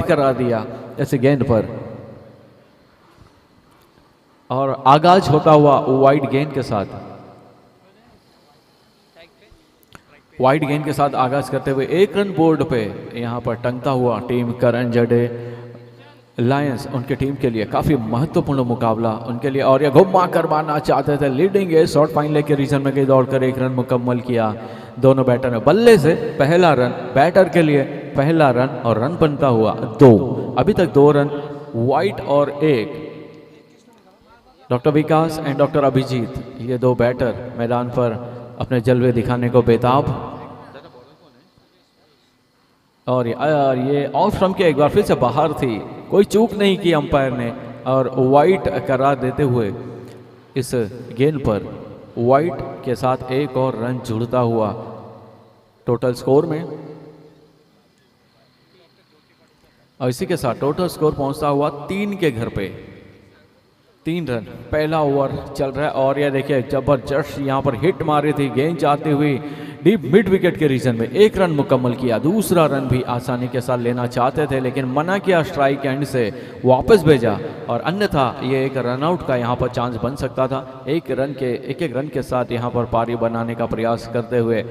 करा दिया ऐसे गेंद पर, और आगाज होता हुआ वाइड गेंद के साथ, वाइड गेंद के साथ आगाज करते हुए 1 रन बोर्ड पे यहाँ पर टंगता हुआ टीम करण जडे लायंस उनके टीम के लिए काफ़ी महत्वपूर्ण मुकाबला उनके लिए। और ये घुमा कर मारना चाहते थे, लीडिंग है, शॉर्ट फाइन लेग के रीजन में गई, दौड़कर 1 रन मुकम्मल किया दोनों बैटर ने। बल्ले से पहला रन बैटर के लिए, पहला रन और रन बनता हुआ 2। अभी तक 2 रन वाइट और 1। Doctor Vikas and doctor Abhijit, ये 2 बैटर मैदान पर अपने जलवे दिखाने को बेताब। और ये ऑफ स्टंप के एक बार फिर से बाहर थी, कोई चूक नहीं की अंपायर ने, और वाइट करार देते हुए इस गेंद पर वाइट के साथ 1 और रन जुड़ता हुआ टोटल स्कोर में। और इसी के साथ टोटल स्कोर पहुंचता हुआ 3 के घर पे। 3 रन, पहला ओवर चल रहा है और ये देखिए जबरदस्त यहाँ पर हिट मारी थी, गेंद जाती हुई डीप मिड विकेट के रीजन में, 1 रन मुकम्मल किया। दूसरा रन भी आसानी के साथ लेना चाहते थे लेकिन मना किया, स्ट्राइक एंड से वापस भेजा, और अन्यथा ये एक रन आउट का यहाँ पर चांस बन सकता था। एक एक रन के साथ यहाँ पर पारी बनाने का प्रयास करते हुए,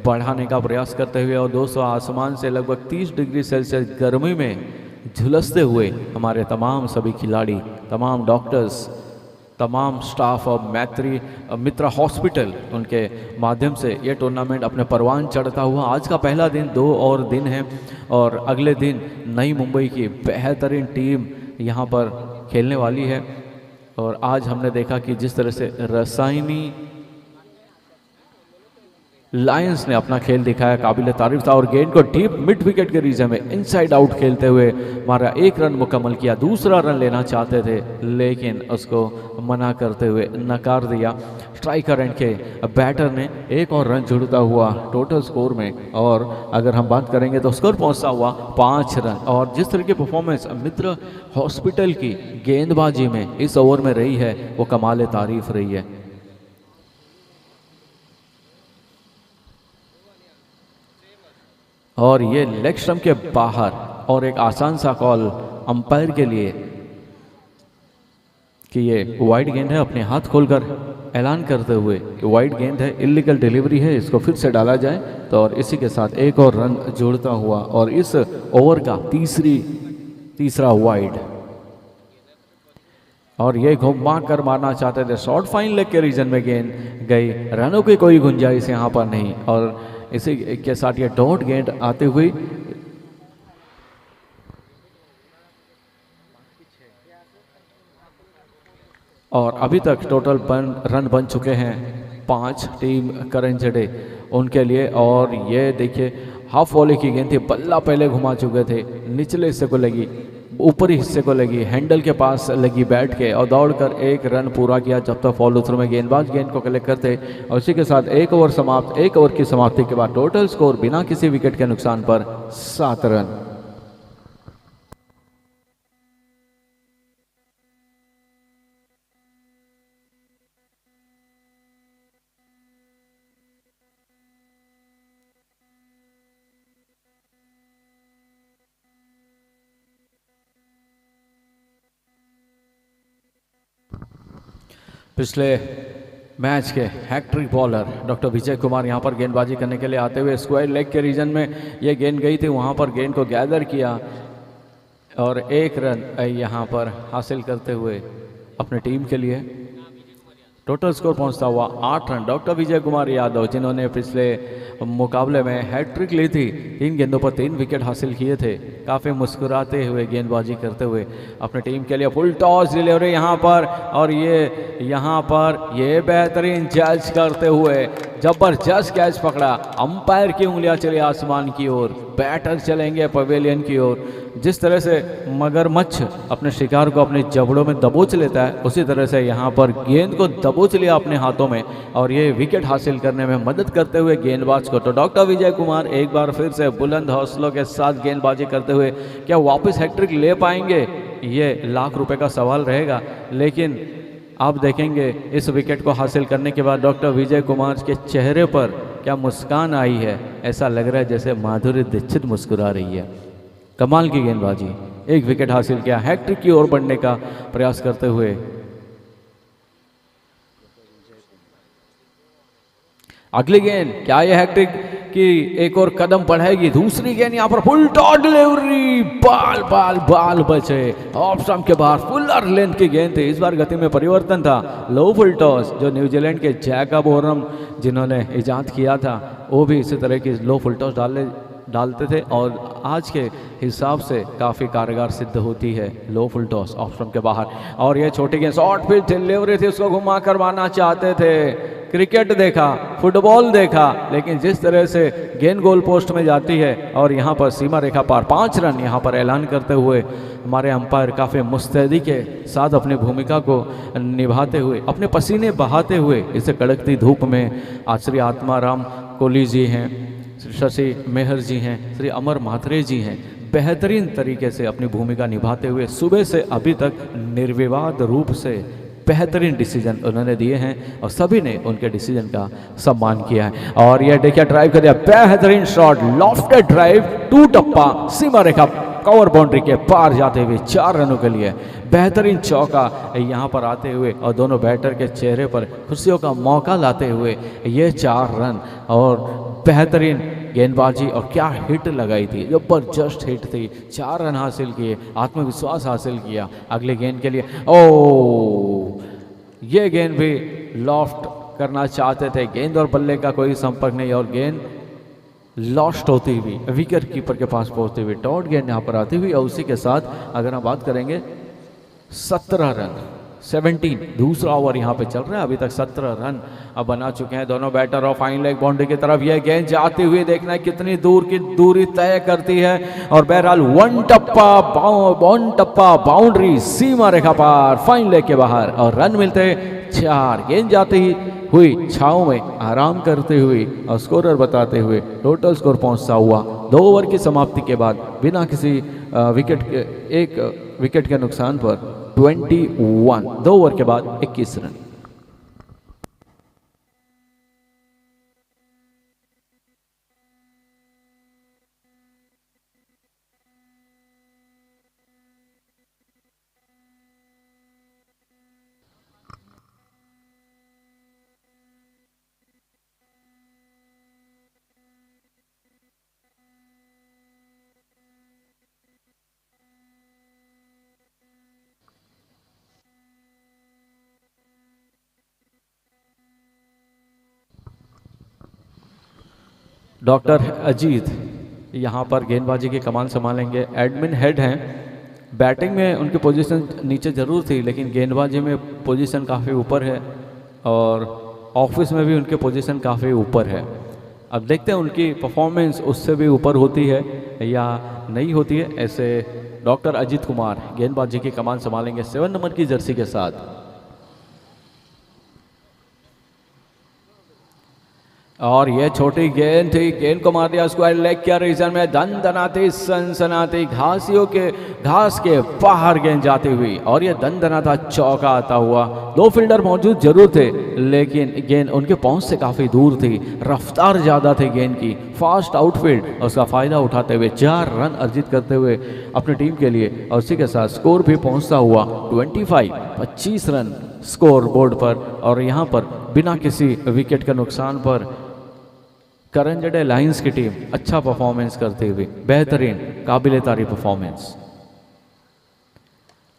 बढ़ाने का प्रयास करते हुए, और दोस्तों आसमान से लगभग 30 डिग्री सेल्सियस गर्मी में झुलसते हुए हमारे तमाम सभी खिलाड़ी, तमाम डॉक्टर्स, तमाम स्टाफ और मित्रा हॉस्पिटल, उनके माध्यम से ये टूर्नामेंट अपने परवान चढ़ता हुआ। आज का पहला दिन, 2 और दिन है और अगले दिन नई मुंबई की बेहतरीन टीम यहाँ पर खेलने वाली है। और आज हमने देखा कि जिस तरह से रसायनी लायंस ने अपना खेल दिखाया, काबिल तारीफ था, और गेंद को डीप मिड विकेट के रीजन में इनसाइड आउट खेलते हुए हमारा 1 रन मुकम्मल किया। दूसरा रन लेना चाहते थे लेकिन उसको मना करते हुए नकार दिया स्ट्राइकर एंड के बैटर ने। 1 और रन जुड़ता हुआ टोटल स्कोर में, और अगर हम बात करेंगे तो स्कोर पहुंचता हुआ 5 रन। और जिस तरह की परफॉर्मेंस मित्र हॉस्पिटल की गेंदबाजी में इस ओवर में रही है वो कमाल तारीफ रही है। और ये लेग स्टंप के बाहर, और एक आसान सा कॉल अंपायर के लिए कि ये वाइड गेंद है, अपने हाथ खोलकर ऐलान करते हुए कि वाइड गेंद है, इलीगल डिलीवरी है, इसको फिर से डाला जाए। तो और इसी के साथ 1 और रन जोड़ता हुआ, और इस ओवर का तीसरा वाइड। और ये घुमा कर मारना चाहते थे, शॉर्ट फाइन लेग के रीजन में गेंद गई, रनों की कोई गुंजाइश यहाँ पर नहीं। और इसी के साथ ये डॉट गेंद आते हुए और अभी तक टोटल रन बन चुके हैं 5 टीम करण जडे उनके लिए। और ये देखिए हाफ वॉली की गेंद थी, बल्ला पहले घुमा चुके थे, निचले हिस्से को लगी, ऊपरी हिस्से को लगी, हैंडल के पास लगी बैट के, और दौड़कर 1 रन पूरा किया। जब तक फॉलो थ्रू में गेंदबाज गेंद को कलेक्ट करते, और उसी के साथ 1 ओवर समाप्त। 1 ओवर की समाप्ति के बाद टोटल स्कोर बिना किसी विकेट के नुकसान पर 7 रन। पिछले मैच के hat trick bowler doctor Vijay Kumar यहाँ पर गेंदबाजी करने के लिए आते हुए स्क्वायर लेग के रीजन में ये गेंद गई थी, वहाँ पर गेंद को गैदर किया और 1 रन यहाँ पर हासिल करते हुए अपने टीम के लिए। टोटल स्कोर पहुंचता हुआ 8 रन। डॉक्टर विजय कुमार यादव, जिन्होंने पिछले मुकाबले में हैट्रिक ली थी, 3 गेंदों पर 3 विकेट हासिल किए थे, काफ़ी मुस्कुराते हुए गेंदबाजी करते हुए अपने टीम के लिए फुल टॉस डिलीवरी यहाँ पर, और ये बेहतरीन जज करते हुए जबरदस्त कैच पकड़ा। अंपायर की उंगलियां चली आसमान की ओर, बैटर चलेंगे पवेलियन की ओर। जिस तरह से मगरमच्छ अपने शिकार को अपने जबड़ों में दबोच लेता है, उसी तरह से यहाँ पर गेंद को दबोच लिया अपने हाथों में, और ये विकेट हासिल करने में मदद करते हुए गेंदबाज को। तो डॉक्टर विजय कुमार एक बार फिर से बुलंद हौसलों के साथ गेंदबाजी करते हुए क्या वापस हैट्रिक ले पाएंगे, ये लाख रुपए का सवाल रहेगा। लेकिन आप देखेंगे इस विकेट को हासिल करने के बाद डॉक्टर विजय कुमार के चेहरे पर क्या मुस्कान आई है, ऐसा लग रहा है जैसे माधुरी दीक्षित मुस्कुरा रही है। कमाल की गेंदबाजी। एक विकेट हासिल किया, हैट्रिक की ओर बढ़ने का प्रयास करते हुए। अगली गेंद, क्या यह हैट्रिक की एक और कदम बढ़ाएगी? दूसरी गेंद यहाँ पर फुल टॉस डिलीवरी, बाल बाल बाल बचे ऑफ स्टंप के बाहर। फुलर लेंथ की गेंद थी, इस बार गति में परिवर्तन था। लो फुल टॉस जो न्यूजीलैंड के जैकब ओरम जिन्होंने इजाद किया था, वो भी इसी तरह की लो फुल टॉस डालते थे और आज के हिसाब से काफ़ी कारगर सिद्ध होती है लो फुल टॉस ऑफ स्टंप के बाहर। और ये छोटी गेंद शॉर्ट पिच डिलीवरी थी, उसको घुमा कर मारना चाहते थे। क्रिकेट देखा, फुटबॉल देखा, लेकिन जिस तरह से गेंद गोल पोस्ट में जाती है और यहाँ पर सीमा रेखा पार 5 रन यहाँ पर ऐलान करते हुए हमारे अंपायर काफ़ी मुस्तैदी के साथ अपनी भूमिका को निभाते हुए, अपने पसीने बहाते हुए इसे कड़कती धूप में आज श्री आत्माराम कोहली जी हैं, श्री शशि मेहर जी हैं, श्री अमर म्हात्रे जी हैं, बेहतरीन तरीके से अपनी भूमिका निभाते हुए सुबह से अभी तक निर्विवाद रूप से बेहतरीन डिसीजन उन्होंने दिए हैं और सभी ने उनके डिसीजन का सम्मान किया है। और यह देखिए ड्राइव कर दिया, बेहतरीन शॉट, लॉफ्टेड ड्राइव, 2 टप्पा, सीमा रेखा कवर बाउंड्री के पार जाते हुए 4 रनों के लिए बेहतरीन चौका यहाँ पर आते हुए और दोनों बैटर के चेहरे पर खुशियों का मौका लाते हुए ये 4 रन और बेहतरीन गेंदबाजी और क्या हिट लगाई थी, जबरदस्त हिट थी। 4 रन हासिल किए, आत्मविश्वास हासिल किया अगले गेंद के लिए। ये गेंद भी लॉफ्ट करना चाहते थे, गेंद और बल्ले का कोई संपर्क नहीं और गेंद लॉस्ट होती हुई विकेट कीपर के पास पहुंचती हुई डॉट गेंद यहाँ पर आती हुई। और उसी के साथ अगर हम बात करेंगे 17 रन 17 दूसरा ओवर यहाँ पे चल रहा है, अभी तक 17 रन अब बना चुके हैं दोनों बैटर और फाइन लेग बाउंड्री की तरफ यह गेंद जाती हुई देखना है कितनी दूर की दूरी तय करती है। और बहरहाल 1 टप्पा बाउंड्री, सीमा रेखा पार, फाइन लेग के बाहर और रन मिलते 4। गेंद जाती हुई छाव में आराम करते हुए और स्कोरर बताते हुए टोटल स्कोर पहुंचता हुआ 2 ओवर की समाप्ति के बाद बिना किसी एक विकेट के नुकसान पर 21, 2 ओवर के बाद 21 रन। डॉक्टर अजीत यहाँ पर गेंदबाजी की कमान संभालेंगे, एडमिन हेड हैं। बैटिंग में उनकी पोजीशन नीचे ज़रूर थी लेकिन गेंदबाजी में पोजीशन काफ़ी ऊपर है और ऑफिस में भी उनकी पोजीशन काफ़ी ऊपर है। अब देखते हैं उनकी परफॉर्मेंस उससे भी ऊपर होती है या नहीं होती है। ऐसे डॉक्टर अजीत कुमार गेंदबाजी की कमान संभालेंगे 7 नंबर की जर्सी के साथ। और ये छोटी गेंद थी, गेंद को मार दिया स्क्वायर लेग के रीजन में, दनदनाती सनसनाती घास के बाहर गेंद जाती हुई और ये दनदनाता चौका आता हुआ। 2 फील्डर मौजूद जरूर थे लेकिन गेंद उनके पहुंच से काफ़ी दूर थी, रफ्तार ज़्यादा थी गेंद की, फास्ट आउटफील्ड और उसका फ़ायदा उठाते हुए 4 रन अर्जित करते हुए अपनी टीम के लिए और उसी के साथ स्कोर भी पहुँचता हुआ 25 रन स्कोर बोर्ड पर। और यहाँ पर बिना किसी विकेट के नुकसान पर करंजडे लायंस की टीम अच्छा परफॉर्मेंस करते हुए, बेहतरीन काबिले तारीफ परफॉर्मेंस।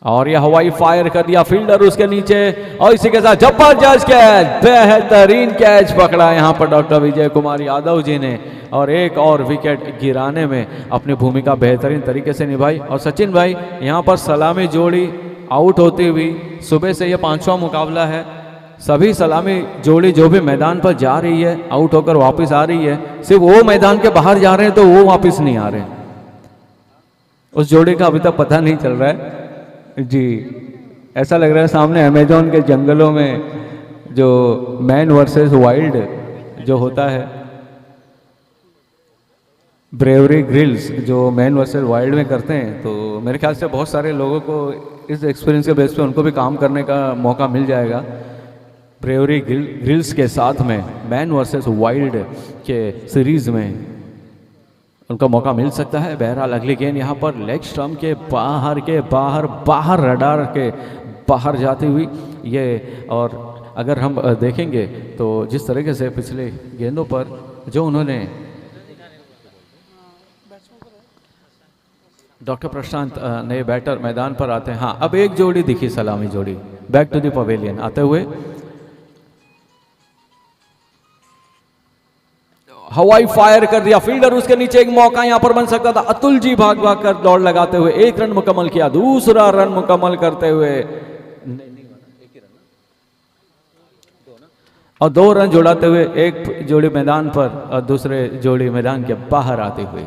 और यह हवाई फायर कर दिया फील्डर उसके नीचे और इसी के साथ जबरदस्त कैच, बेहतरीन कैच पकड़ा यहाँ पर डॉक्टर विजय कुमार यादव जी ने और एक और विकेट गिराने में अपनी भूमिका बेहतरीन तरीके से निभाई। और सचिन भाई यहाँ पर सलामी जोड़ी आउट होती हुई, सुबह से यह 5वां मुकाबला है, सभी सलामी जोड़ी जो भी मैदान पर जा रही है आउट होकर वापस आ रही है, सिर्फ वो मैदान के बाहर जा रहे हैं तो वो वापस नहीं आ रहे हैं। उस जोड़ी का अभी तक पता नहीं चल रहा है जी। ऐसा लग रहा है सामने अमेजोन के जंगलों में जो मैन वर्सेस वाइल्ड जो होता है, ब्रेवरी ग्रिल्स जो मैन वर्सेस वाइल्ड में करते हैं, तो मेरे ख्याल से बहुत सारे लोगों को इस एक्सपीरियंस के बेस पे उनको भी काम करने का मौका मिल जाएगा। ब्रेवरी ग्रिल्स के साथ में मैन वर्सेस वाइल्ड के सीरीज़ में उनको मौका मिल सकता है। बहरहाल अगली गेंद यहाँ पर लेग स्टंप के बाहर बाहर रडार के बाहर जाती हुई ये। और अगर हम देखेंगे तो जिस तरीके से पिछले गेंदों पर जो उन्होंने डॉक्टर प्रशांत नए बैटर मैदान पर आते हैं। हाँ, अब एक जोड़ी दिखी, सलामी जोड़ी बैक टू द पवेलियन आते हुए। हवाई फायर कर दिया फील्डर, उसके नीचे एक मौका यहां पर बन सकता था। अतुल जी भाग कर दौड़ लगाते हुए एक रन मुकम्मल किया, दूसरा रन मुकम्मल करते हुए और 2 रन जुड़ाते हुए एक जोड़ी मैदान पर और दूसरे जोड़ी मैदान के बाहर आती हुई।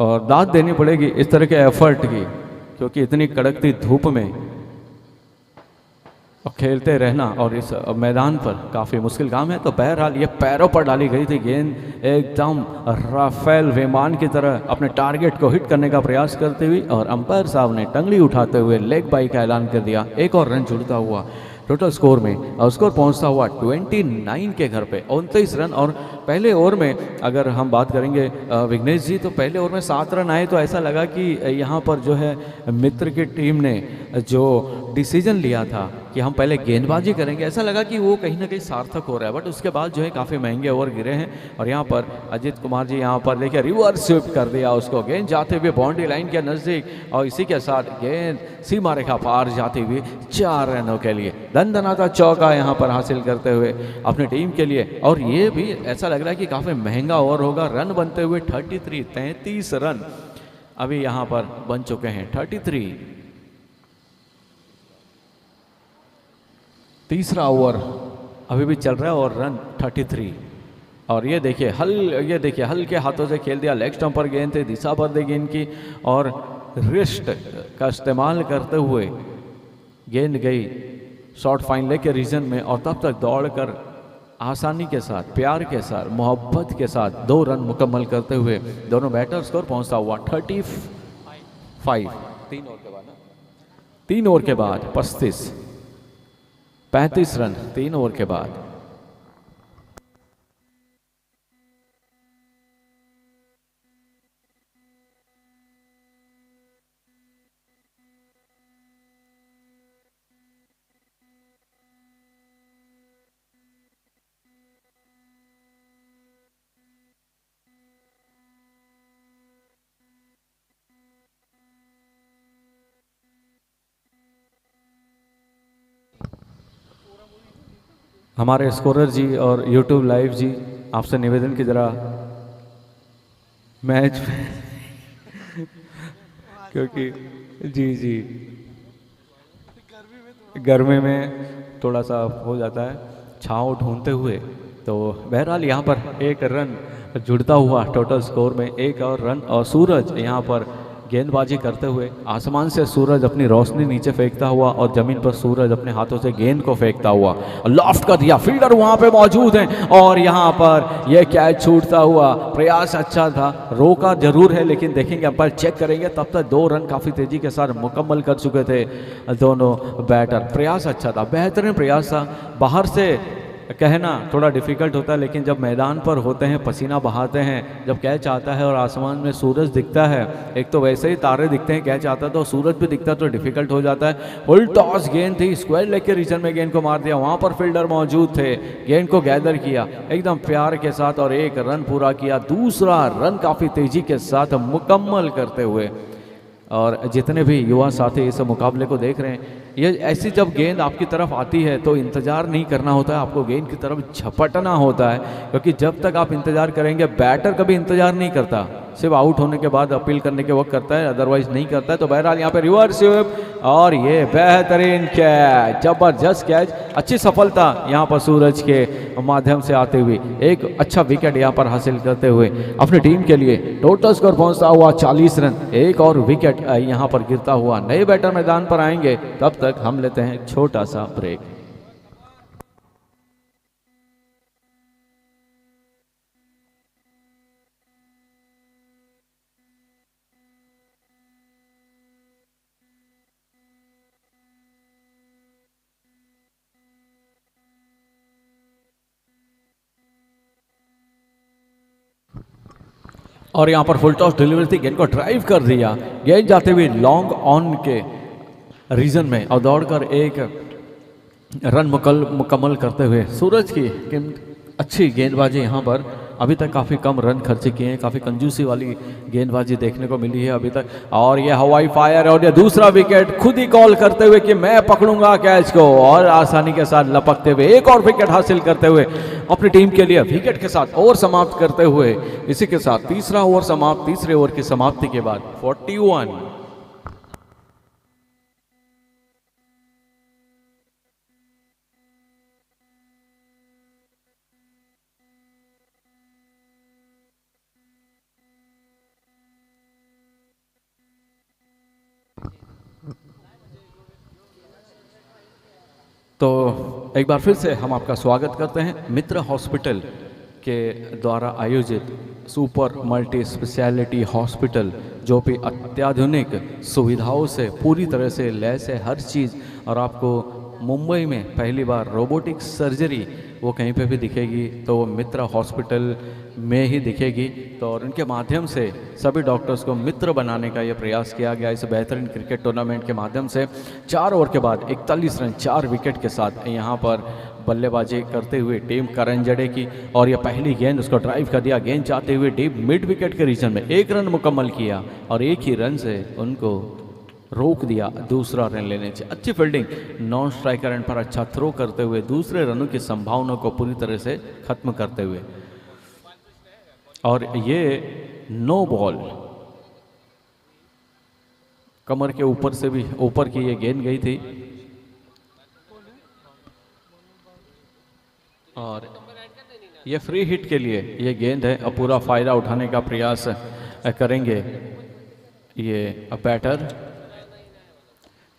और दाद देनी पड़ेगी इस तरह के एफर्ट की, क्योंकि इतनी कड़कती धूप में और खेलते रहना और इस मैदान पर काफ़ी मुश्किल काम है। तो बहरहाल ये पैरों पर डाली गई थी गेंद, एकदम राफेल विमान की तरह अपने टारगेट को हिट करने का प्रयास करती हुई, और अंपायर साहब ने टंगड़ी उठाते हुए लेग बाई का ऐलान कर दिया। एक और रन जुड़ता हुआ टोटल स्कोर में, और स्कोर पहुंचता हुआ 29 के घर पे 29 रन। और पहले ओवर में अगर हम बात करेंगे विघ्नेश जी, तो पहले ओवर में 7 रन आए तो ऐसा लगा कि यहाँ पर जो है मित्र की टीम ने जो डिसीजन लिया था कि हम पहले गेंदबाजी करेंगे, ऐसा लगा कि वो कहीं ना कहीं सार्थक हो रहा है। बट उसके बाद जो है काफ़ी महंगे ओवर गिरे हैं। और यहाँ पर अजीत कुमार जी यहाँ पर देखिए रिवर्स स्विप कर दिया उसको, गेंद जाते हुए बाउंड्री लाइन के नज़दीक, और इसी के साथ गेंद सीमा रेखा पार जाती हुई 4 रनों के लिए दनदनाता चौका यहाँ पर हासिल करते हुए अपनी टीम के लिए। और ये भी ऐसा लग रहा है कि काफ़ी महंगा ओवर होगा। रन बनते हुए 33 रन अभी यहाँ पर बन चुके हैं। 33, तीसरा ओवर अभी भी चल रहा है और रन 33। और ये देखिए हल्के हाथों से खेल दिया, लेग स्टंप पर गेंद थी, दिशा पर दी गेंद की, और रिस्ट का इस्तेमाल करते हुए गेंद गई शॉर्ट फाइन लेग के रीजन में, और तब तक दौड़कर आसानी के साथ, प्यार के साथ, मोहब्बत के साथ 2 रन मुकम्मल करते हुए दोनों बैटर स्कोर पहुंचता हुआ 35। 3 ओवर के बाद 35 रन 3 ओवर के बाद। हमारे स्कोरर जी और यूट्यूब लाइव जी, आपसे निवेदन की जरा मैच क्योंकि जी गर्मी में थोड़ा सा हो जाता है छाँव ढूंढते हुए। तो बहरहाल यहाँ पर एक रन जुड़ता हुआ टोटल स्कोर में, एक और रन। और सूरज यहाँ पर गेंदबाजी करते हुए, आसमान से सूरज अपनी रोशनी नीचे फेंकता हुआ और जमीन पर सूरज अपने हाथों से गेंद को फेंकता हुआ लॉफ्ट कर दिया। फील्डर वहां पे मौजूद हैं और यहां पर यह कैच छूटता हुआ। प्रयास अच्छा था, रोका जरूर है, लेकिन देखेंगे अंपायर चेक करेंगे। तब तक 2 रन काफ़ी तेजी के साथ मुकम्मल कर चुके थे दोनों बैटर। प्रयास अच्छा था, बेहतरीन प्रयास था। बाहर से कहना थोड़ा डिफिकल्ट होता है, लेकिन जब मैदान पर होते हैं, पसीना बहाते हैं, जब कैच आता है और आसमान में सूरज दिखता है, एक तो वैसे ही तारे दिखते हैं, कैच आता है तो सूरज भी दिखता है, तो डिफिकल्ट हो जाता है। फुल टॉस गेंद थी, स्क्वायर लेग के रीजन में गेंद को मार दिया। वहाँ पर फील्डर मौजूद थे, गेंद को गैदर किया एकदम प्यार के साथ और 1 रन पूरा किया। दूसरा रन काफ़ी तेजी के साथ मुकम्मल करते हुए। और जितने भी युवा साथी इस मुकाबले को देख रहे हैं, ये ऐसी जब गेंद आपकी तरफ आती है तो इंतज़ार नहीं करना होता है, आपको गेंद की तरफ झपटना होता है। क्योंकि जब तक आप इंतज़ार करेंगे, बैटर कभी इंतज़ार नहीं करता, सिर्फ आउट होने के बाद अपील करने के वक्त करता है, अदरवाइज नहीं करता है। तो बहरहाल यहाँ पे रिवर्स स्वीप और ये बेहतरीन कैच, जबरदस्त कैच, अच्छी सफलता यहाँ पर सूरज के माध्यम से आते हुए एक अच्छा विकेट यहाँ पर हासिल करते हुए अपनी टीम के लिए टोटल स्कोर पहुँचता हुआ 40 रन। एक और विकेट यहाँ पर गिरता हुआ नए बैटर मैदान पर आएंगे, तब तक हम लेते हैं छोटा सा ब्रेक। और यहाँ पर फुल टॉस डिलीवरी थी, गेंद को ड्राइव कर दिया, गेंद जाते हुए लॉन्ग ऑन के रीजन में और दौड़कर एक रन मुकम्मल करते हुए सूरज की अच्छी गेंदबाजी यहाँ पर अभी तक काफ़ी कम रन खर्चे किए हैं, काफ़ी कंजूसी वाली गेंदबाजी देखने को मिली है अभी तक। और ये हवाई फायर और ये दूसरा विकेट खुद ही कॉल करते हुए कि मैं पकड़ूंगा कैच को और आसानी के साथ लपकते हुए एक और विकेट हासिल करते हुए अपनी टीम के लिए विकेट के साथ ओवर समाप्त करते हुए, इसी के साथ तीसरा ओवर समाप्त, तीसरे ओवर की समाप्ति के बाद 41। तो एक बार फिर से हम आपका स्वागत करते हैं मित्र हॉस्पिटल के द्वारा आयोजित सुपर मल्टी स्पेशलिटी हॉस्पिटल, जो भी अत्याधुनिक सुविधाओं से पूरी तरह से लैस है हर चीज़। और आपको मुंबई में पहली बार रोबोटिक सर्जरी वो कहीं पे भी दिखेगी तो वो मित्र हॉस्पिटल में ही दिखेगी। तो और उनके माध्यम से सभी डॉक्टर्स को मित्र बनाने का ये प्रयास किया गया इस बेहतरीन क्रिकेट टूर्नामेंट के माध्यम से। 4 ओवर के बाद 41 रन 4 विकेट के साथ यहाँ पर बल्लेबाजी करते हुए टीम करण जड़े की, और यह पहली गेंद उसको ड्राइव कर दिया, गेंद चाहते हुए डीप मिड विकेट के रीजन में 1 रन मुकम्मल किया और एक ही रन से उनको रोक दिया दूसरा रन लेने से। अच्छी फील्डिंग, नॉन स्ट्राइकर एंड पर अच्छा थ्रो करते हुए दूसरे रनों की संभावना को पूरी तरह से खत्म करते हुए। और ये नो बॉल कमर के ऊपर से भी ऊपर की ये गेंद गई थी और ये फ्री हिट के लिए ये गेंद है। अब पूरा फायदा उठाने का प्रयास करेंगे ये बैटर,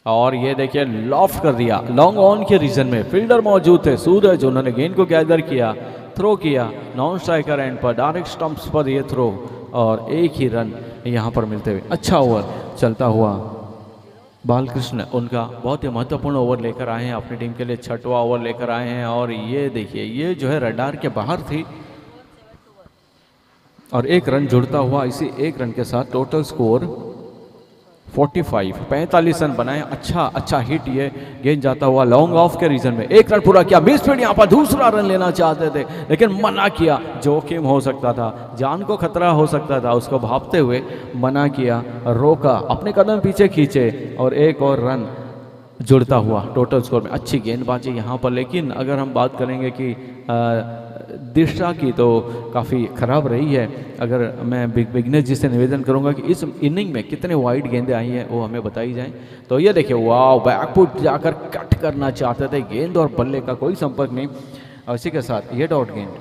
और ये देखिए लॉफ्ट कर दिया लॉन्ग ऑन के रीजन में, फील्डर मौजूद थे सूरज, उन्होंने गेंद को गैदर किया, थ्रो किया नॉन स्ट्राइकर एंड पर, डायरेक्ट स्टंप्स पर ये थ्रो और एक ही रन यहाँ पर मिलते हुए। अच्छा ओवर चलता हुआ बालकृष्ण उनका बहुत ही महत्वपूर्ण ओवर लेकर आए हैं अपनी टीम के लिए, 6वां ओवर लेकर आए हैं। और ये देखिए ये जो है रडार के बाहर थी और 1 रन जुड़ता हुआ, इसी 1 रन के साथ टोटल स्कोर 45 रन बनाए। अच्छा हिट, ये गेंद जाता हुआ लॉन्ग ऑफ के रीजन में, 1 रन पूरा किया, मिस फील्ड, यहाँ पर दूसरा रन लेना चाहते थे लेकिन मना किया, जोखिम हो सकता था, जान को खतरा हो सकता था, उसको भापते हुए मना किया, रोका, अपने कदम पीछे खींचे और 1 और रन जुड़ता हुआ टोटल स्कोर में। अच्छी गेंदबाजी यहाँ पर, लेकिन अगर हम बात करेंगे कि दिशा की तो काफ़ी ख़राब रही है। अगर मैं बिगनेस जी से निवेदन करूंगा कि इस इनिंग में कितने वाइड गेंदें आई हैं वो हमें बताई जाएं। तो ये देखिए वाह, बैकफुट जाकर कट करना चाहते थे, गेंद और बल्ले का कोई संपर्क नहीं, और इसी के साथ ये डॉट गेंद,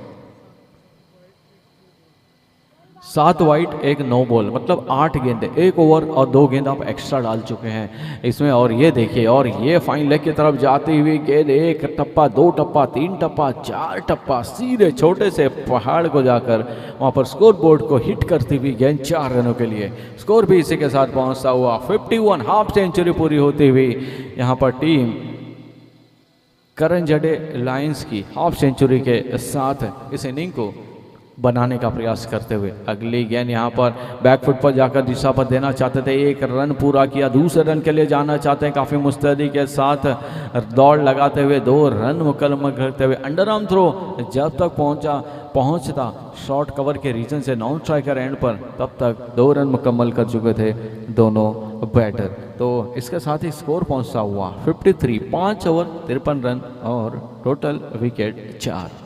7 वाइड 1 नो बॉल, मतलब 8 गेंदे, 1 ओवर और 2 गेंद आप एक्स्ट्रा डाल चुके हैं इसमें। और ये देखिए, और ये फाइन लेग की तरफ जाती हुई गेंद, 1 टप्पा, 2 टप्पा, 3 टप्पा, 4 टप्पा, सीधे छोटे से पहाड़ को जाकर वहाँ पर स्कोर बोर्ड को हिट करती हुई गेंद 4 रनों के लिए। स्कोर भी इसी के साथ पहुँचता हुआ 51, हाफ सेंचुरी पूरी होती हुई यहाँ पर टीम करण जड़े लायंस की हाफ सेंचुरी के साथ इस इनिंग को बनाने का प्रयास करते हुए। अगली गेंद यहाँ पर बैकफुट पर जाकर दिशा पर देना चाहते थे, 1 रन पूरा किया, दूसरे रन के लिए जाना चाहते हैं, काफ़ी मुस्तैदी के साथ दौड़ लगाते हुए 2 रन मुकम्मल करते हुए। अंडर आर्म थ्रो जब तक पहुँचता शॉर्ट कवर के रीजन से नॉन स्ट्राइकर एंड पर, तब तक 2 रन मुकम्मल कर चुके थे दोनों बैटर। तो इसके साथ ही स्कोर पहुँचता हुआ 53, 5 ओवर 53 रन और टोटल विकेट 4।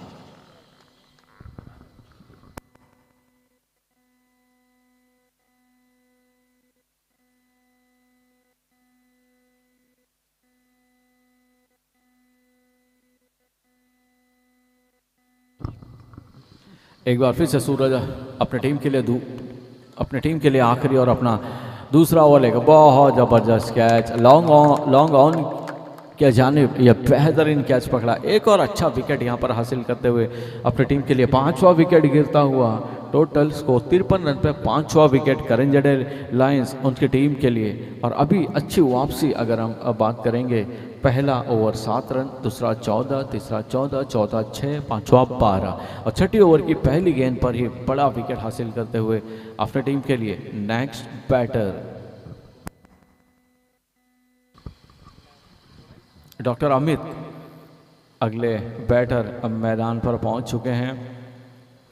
एक बार फिर से सूरज अपने टीम के लिए आखिरी और अपना दूसरा ओवर लेकर, बहुत ज़बरदस्त कैच, लॉन्ग ऑन के जानिब यह बेहतरीन कैच पकड़ा, 1 और अच्छा विकेट यहाँ पर हासिल करते हुए अपनी टीम के लिए 5वां विकेट गिरता हुआ टोटल स्कोर 53 रन पे 5वां विकेट करेंजडे लायंस उनकी टीम के लिए। और अभी अच्छी वापसी अगर हम अब बात करेंगे, पहला ओवर 7 रन, दूसरा 14, तीसरा 14, चौथा 6, पांचवा 12 और छठी ओवर की पहली गेंद पर ही बड़ा विकेट हासिल करते हुए अपने टीम के लिए नेक्स्ट बैटर डॉक्टर अमित अगले बैटर अब मैदान पर पहुंच चुके हैं।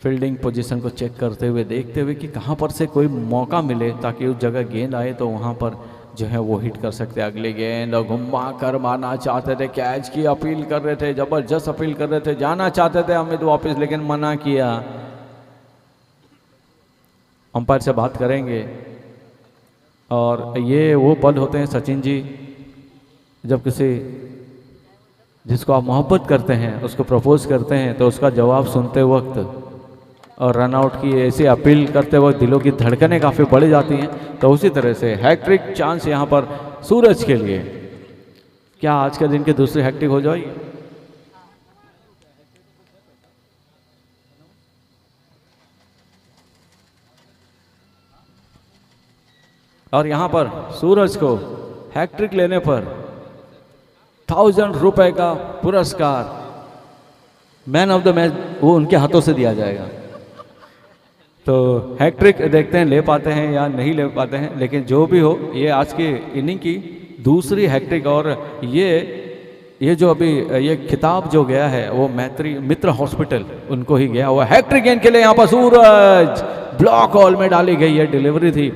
फील्डिंग पोजीशन को चेक करते हुए, देखते हुए कि कहां पर से कोई मौका मिले ताकि उस जगह गेंद आए तो वहां पर जो है वो हिट कर सकते हैं। अगली गेंद घुमा कर मारना चाहते थे, कैच की अपील कर रहे थे, जबरदस्त अपील कर रहे थे, जाना चाहते थे अमित वापस, लेकिन मना किया। अंपायर से बात करेंगे। और ये वो पल होते हैं सचिन जी, जब किसी जिसको आप मोहब्बत करते हैं उसको प्रपोज करते हैं तो उसका जवाब सुनते वक्त और रन आउट की ऐसी अपील करते वक्त दिलों की धड़कनें काफ़ी बढ़ जाती हैं। तो उसी तरह से हैट्रिक चांस यहाँ पर सूरज के लिए। क्या आज के दिन की दूसरी हैट्रिक हो जाएगी? और यहाँ पर सूरज को हैट्रिक लेने पर 1000 रुपए का पुरस्कार मैन ऑफ द मैच वो उनके हाथों से दिया जाएगा। तो हैट्रिक देखते हैं ले पाते हैं या नहीं ले पाते हैं, लेकिन जो भी हो ये आज की इनिंग की दूसरी हैट्रिक। और ये जो अभी ये खिताब जो गया है वो मैत्री मित्र हॉस्पिटल उनको ही गया हुआ। हैट्रिक गेंद के लिए यहाँ पर सूरज ब्लॉक हॉल में डाली गई है, डिलीवरी थी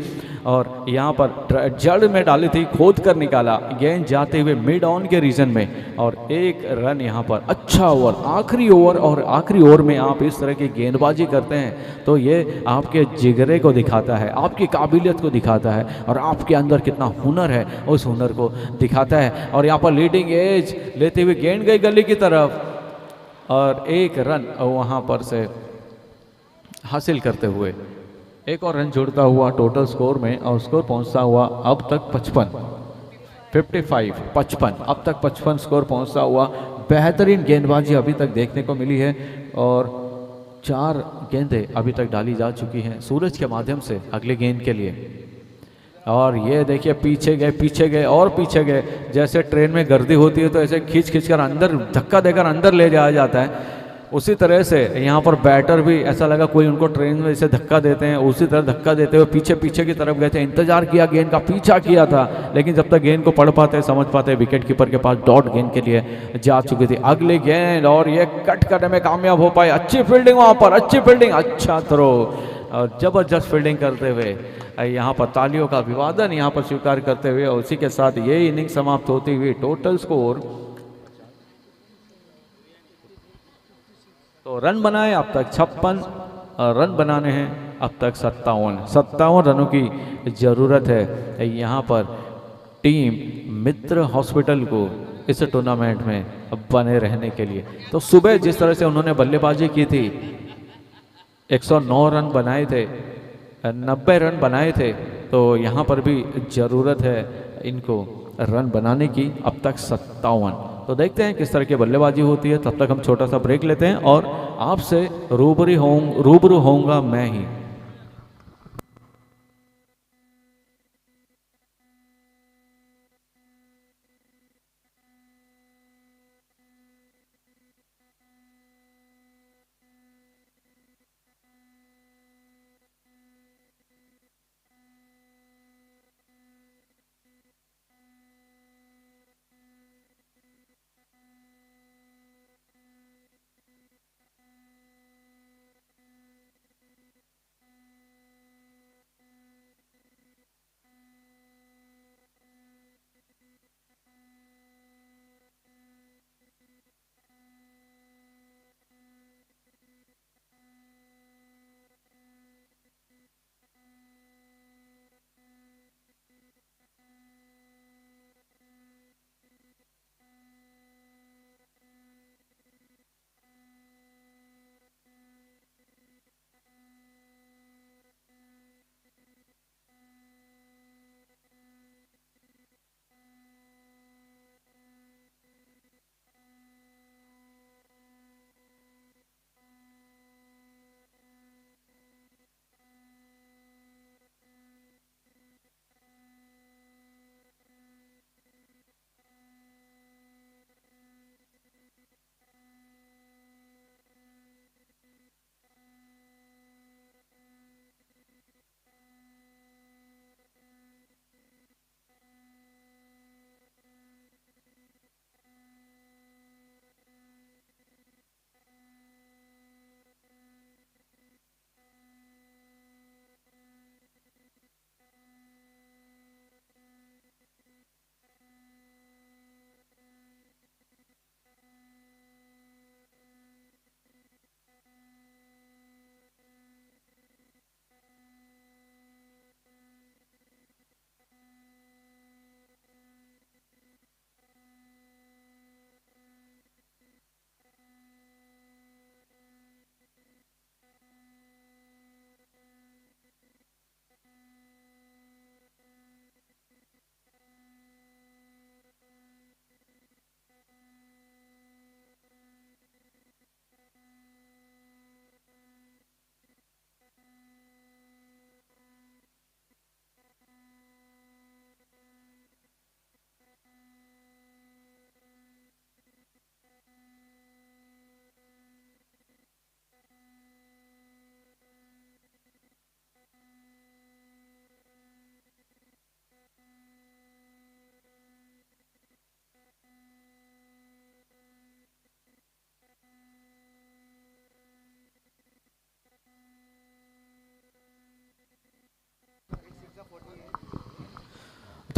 और यहाँ पर जड़ में डाली थी, खोद कर निकाला, गेंद जाते हुए मिड ऑन के रीजन में और 1 रन यहाँ पर। अच्छा ओवर, आखिरी ओवर, और आखिरी ओवर में आप इस तरह की गेंदबाजी करते हैं तो ये आपके जिगरे को दिखाता है, आपकी काबिलियत को दिखाता है और आपके अंदर कितना हुनर है उस हुनर को दिखाता है। और यहाँ पर लीडिंग एज लेते हुए गेंद गई गली की तरफ और 1 रन वहाँ पर से हासिल करते हुए एक और रन जोड़ता हुआ टोटल स्कोर में, और स्कोर पहुंचता हुआ अब तक 55 अब तक 55 स्कोर पहुंचता हुआ। बेहतरीन गेंदबाजी अभी तक देखने को मिली है और 4 गेंदें अभी तक डाली जा चुकी हैं सूरज के माध्यम से अगले गेंद के लिए। और ये देखिए पीछे गए और पीछे गए, जैसे ट्रेन में गर्दी होती है तो ऐसे खींच कर अंदर धक्का देकर अंदर ले जाया जाता है, उसी तरह से यहाँ पर बैटर भी ऐसा लगा कोई उनको ट्रेन में जैसे धक्का देते हैं उसी तरह धक्का देते हुए पीछे की तरफ गए थे। इंतजार किया, गेंद का पीछा किया था, लेकिन जब तक गेंद को पढ़ पाते समझ पाते विकेट कीपर के पास डॉट गेंद के लिए जा चुकी थी। अगली गेंद और ये कट करने में कामयाब हो पाए। अच्छी फील्डिंग वहाँ पर, अच्छी फील्डिंग, अच्छा थ्रो और जबरदस्त फील्डिंग करते हुए यहाँ पर तालियों का अभिवादन यहाँ पर स्वीकार करते हुए और उसी के साथ ये इनिंग समाप्त होती हुई। टोटल स्कोर तो रन बनाए अब तक 56 रन बनाने हैं अब तक 57 रनों की ज़रूरत है यहाँ पर टीम मित्र हॉस्पिटल को इस टूर्नामेंट में बने रहने के लिए। तो सुबह जिस तरह से उन्होंने बल्लेबाजी की थी, 109 रन बनाए थे, 90 रन बनाए थे, तो यहाँ पर भी ज़रूरत है इनको रन बनाने की, अब तक 57। तो देखते हैं किस तरह की बल्लेबाजी होती है। तब तक हम छोटा सा ब्रेक लेते हैं और आपसे रूबरू होऊंगा मैं ही।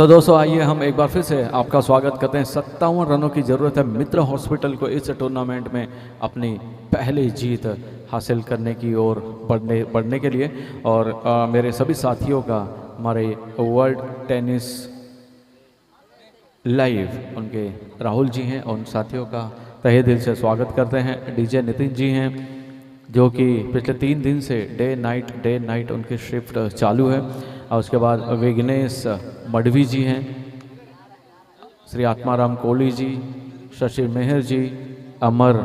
तो दोस्तों आइए हम एक बार फिर से आपका स्वागत करते हैं। 57 रनों की ज़रूरत है मित्र हॉस्पिटल को इस टूर्नामेंट में अपनी पहली जीत हासिल करने की ओर बढ़ने के लिए। और मेरे सभी साथियों का हमारे वर्ल्ड टेनिस लाइव उनके राहुल जी हैं, उन साथियों का तहे दिल से स्वागत करते हैं। डीजे नितिन जी हैं जो कि पिछले 3 दिन से डे नाइट उनकी शिफ्ट चालू है। और उसके बाद विघ्नेश मडवी जी हैं, श्री आत्माराम कोहली जी, शशि मेहर जी, अमर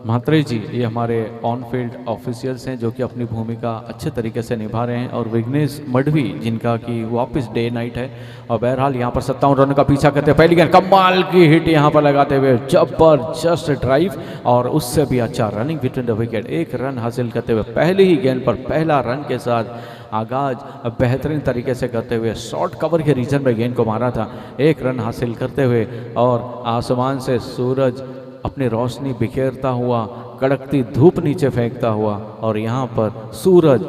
म्हात्रे जी, ये हमारे ऑन फील्ड ऑफिशियल्स हैं जो कि अपनी भूमिका अच्छे तरीके से निभा रहे हैं। और विघ्नेश मडवी जिनका कि वापस डे नाइट है। और बहरहाल यहाँ पर 57 रन का पीछा करते हैं। पहली गेंद कमाल की हिट यहाँ पर लगाते हुए जबरदस्त ड्राइव और उससे भी अच्छा running between the wicket, 1 run हासिल करते हुए पहली ही गेंद पर पहला रन के साथ आगाज बेहतरीन तरीके से करते हुए शॉर्ट कवर के रीजन में गेंद को मारा था, 1 रन हासिल करते हुए। और आसमान से सूरज अपनी रोशनी बिखेरता हुआ, कड़कती धूप नीचे फेंकता हुआ और यहाँ पर सूरज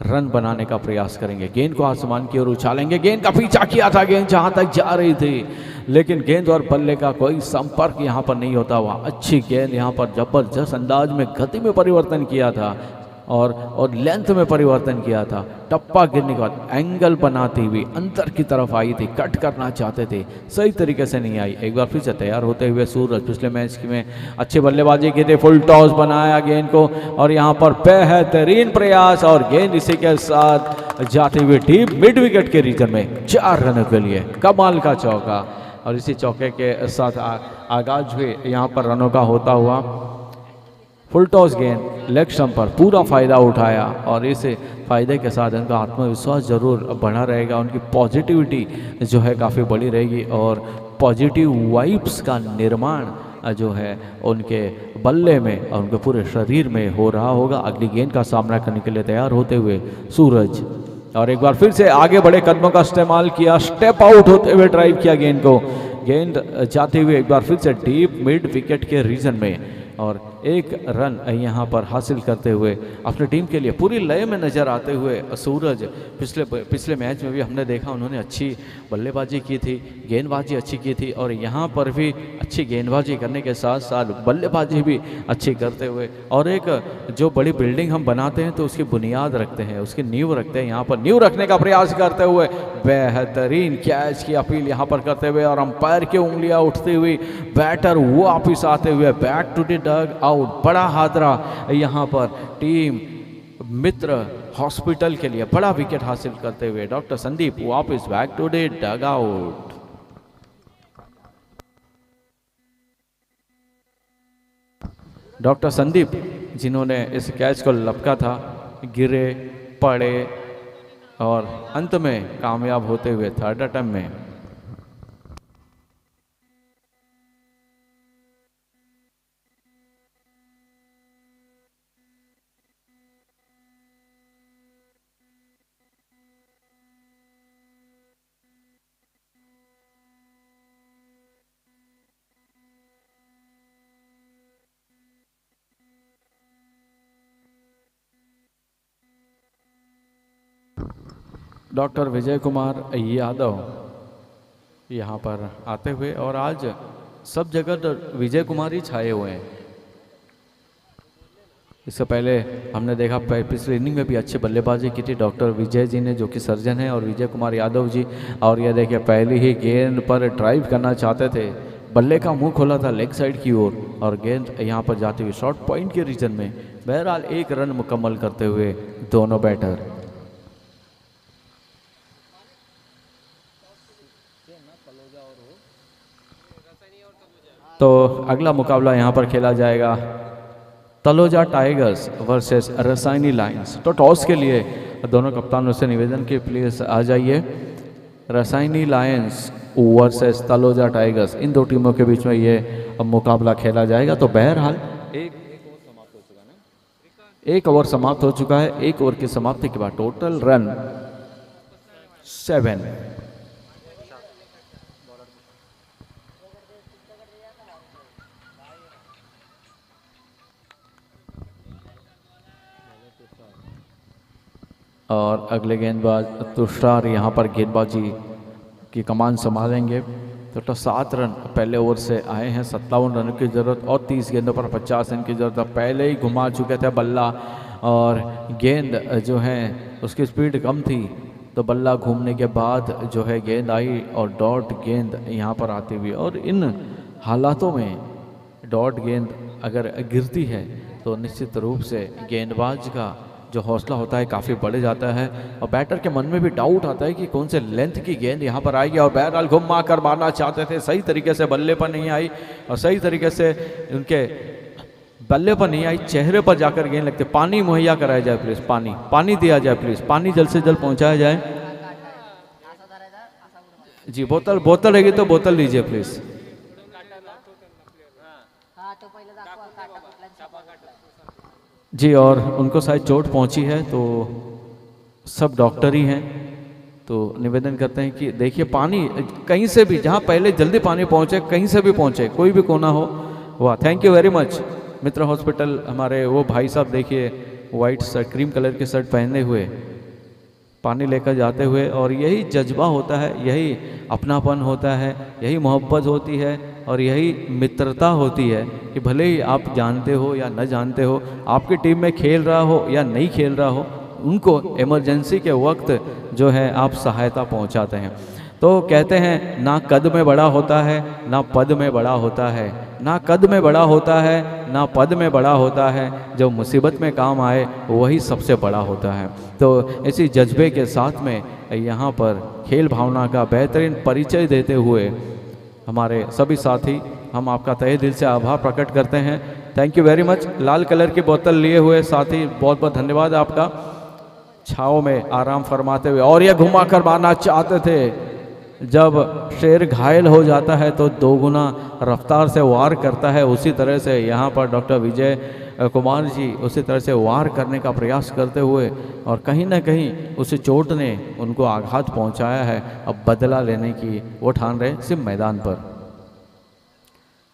रन बनाने का प्रयास करेंगे। गेंद को आसमान की ओर उछालेंगे, गेंद का पीछा किया था, गेंद जहाँ तक जा रही थी लेकिन गेंद और बल्ले का कोई संपर्क यहाँ पर नहीं होता हुआ अच्छी गेंद यहाँ पर जबरदस्त अंदाज में गति में परिवर्तन किया था और लेंथ में परिवर्तन किया था। टप्पा गिरने के बाद एंगल बनाती हुई अंदर की तरफ आई थी, कट करना चाहते थे, सही तरीके से नहीं आई। एक बार फिर से तैयार होते हुए सूरज पिछले मैच में अच्छी बल्लेबाजी की थी, फुल टॉस बनाया गेंद को और यहाँ पर बेहतरीन प्रयास और गेंद इसी के साथ जाते हुए डीप मिड विकेट के रीजन में 4 रनों के लिए कमाल का चौका। और इसी चौके के साथ आगाज भी यहाँ पर रनों का होता हुआ फुल टॉस गेंद लेग स्टंप पर पूरा फ़ायदा उठाया और इस फ़ायदे के साथ उनका आत्मविश्वास ज़रूर बढ़ा रहेगा, उनकी पॉजिटिविटी जो है काफ़ी बड़ी रहेगी और पॉजिटिव वाइब्स का निर्माण जो है उनके बल्ले में और उनके पूरे शरीर में हो रहा होगा। अगली गेंद का सामना करने के लिए तैयार होते हुए सूरज और एक बार फिर से आगे बड़े कदमों का इस्तेमाल किया, स्टेप आउट होते हुए ड्राइव किया गेंद को, गेंद जाते हुए एक बार फिर से डीप मिड विकेट के रीजन में और 1 रन यहाँ पर हासिल करते हुए अपनी टीम के लिए पूरी लय में नज़र आते हुए सूरज पिछले मैच में भी हमने देखा उन्होंने अच्छी बल्लेबाजी की थी, गेंदबाजी अच्छी की थी और यहाँ पर भी अच्छी गेंदबाजी करने के साथ साथ बल्लेबाजी भी अच्छी करते हुए और एक जो बड़ी बिल्डिंग हम बनाते हैं तो उसकी बुनियाद रखते हैं, उसकी नींव रखते हैं, यहाँ पर नींव रखने का प्रयास करते हुए बेहतरीन कैच की अपील यहाँ पर करते हुए और अंपायर की उंगलियाँ उठती हुई बैटर वापिस आते हुए back to the dugout. बड़ा हादरा यहाँ पर टीम मित्र हॉस्पिटल के लिए बड़ा विकेट हासिल करते हुए डॉक्टर संदीप वापस back to the dugout. Doctor Sandeep जिन्होंने इस कैच को लपका था, गिरे पड़े और अंत में कामयाब होते हुए 3rd अटेम्प्ट में डॉक्टर विजय कुमार यादव यहाँ पर आते हुए और आज सब जगह विजय कुमार ही छाए हुए हैं। इससे पहले हमने देखा पिछले इनिंग में भी अच्छी बल्लेबाजी की थी डॉक्टर विजय जी ने जो कि सर्जन है और विजय कुमार यादव जी। और यह देखिए पहली ही गेंद पर ड्राइव करना चाहते थे, बल्ले का मुंह खोला था लेग साइड की ओर और गेंद यहाँ पर जाती हुई शॉर्ट पॉइंट के रीजन में। बहरहाल 1 रन मुकम्मल करते हुए दोनों बैटर। तो अगला मुकाबला यहाँ पर खेला जाएगा Taloja tigers versus Rasayani Lions. तो टॉस के लिए दोनों कप्तानों से निवेदन कि प्लीज आ जाइए। Rasayani Lions versus Taloja tigers, इन 2 टीमों के बीच में ये मुकाबला खेला जाएगा। तो बहरहाल एक ओवर समाप्त हो चुका है। 1 ओवर की समाप्ति के बाद टोटल रन 7। और अगले गेंदबाज तुषार यहाँ पर गेंदबाजी की कमान संभालेंगे। तो 7 रन पहले ओवर से आए हैं, 57 रन की ज़रूरत और 30 गेंदों पर 50 रन की ज़रूरत। पहले ही घुमा चुके थे बल्ला और गेंद जो है उसकी स्पीड कम थी, तो बल्ला घूमने के बाद जो है गेंद आई और डॉट गेंद यहाँ पर आती हुई। और इन हालातों में डॉट गेंद अगर गिरती है तो निश्चित रूप से गेंदबाज का जो हौसला होता है काफ़ी बढ़ जाता है और बैटर के मन में भी डाउट आता है कि कौन से लेंथ की गेंद यहाँ पर आएगी। और बहरहाल घुमा कर मारना चाहते थे, सही तरीके से बल्ले पर नहीं आई और सही तरीके से उनके बल्ले पर नहीं आई, चेहरे पर जाकर गेंद लगते। पानी मुहैया कराया जाए प्लीज़, पानी दिया जाए प्लीज़, पानी जल्द से जल्द पहुँचाया जाए जी। बोतल रहेगी तो बोतल लीजिए प्लीज़। जी, और उनको शायद चोट पहुंची है, तो सब डॉक्टर ही हैं, तो निवेदन करते हैं कि देखिए पानी कहीं से भी, जहां पहले जल्दी पानी पहुंचे, कहीं से भी पहुंचे, कोई भी कोना हो। वाह, thank you very much. Mitra hospital हमारे वो भाई साहब देखिए वाइट शर्ट, क्रीम कलर की शर्ट पहने हुए पानी लेकर जाते हुए, और यही जज्बा होता है, यही अपनापन होता है, यही मोहब्बत होती है और यही मित्रता होती है कि भले ही आप जानते हो या न जानते हो, आपकी टीम में खेल रहा हो या नहीं खेल रहा हो, उनको इमरजेंसी के वक्त जो है आप सहायता पहुंचाते हैं। तो कहते हैं ना कद में बड़ा होता है ना पद में बड़ा होता है, ना कद में बड़ा होता है ना पद में बड़ा होता है, जो मुसीबत में काम आए वही सबसे बड़ा होता है। तो इसी जज्बे के साथ में यहाँ पर खेल भावना का बेहतरीन परिचय देते हुए हमारे सभी साथी, हम आपका तहे दिल से आभार प्रकट करते हैं। Thank you very much. Lal colour की बोतल लिए हुए साथी, बहुत बहुत धन्यवाद आपका, छाँव में आराम फरमाते हुए। और ये घुमा कर मारना चाहते थे, जब शेर घायल हो जाता है तो दोगुना रफ्तार से वार करता है, उसी तरह से यहाँ पर डॉक्टर विजय कुमार जी उसी तरह से वार करने का प्रयास करते हुए, और कहीं ना कहीं उस चोट ने उनको आघात पहुंचाया है। अब बदला लेने की वो ठान रहे सिर्फ मैदान पर।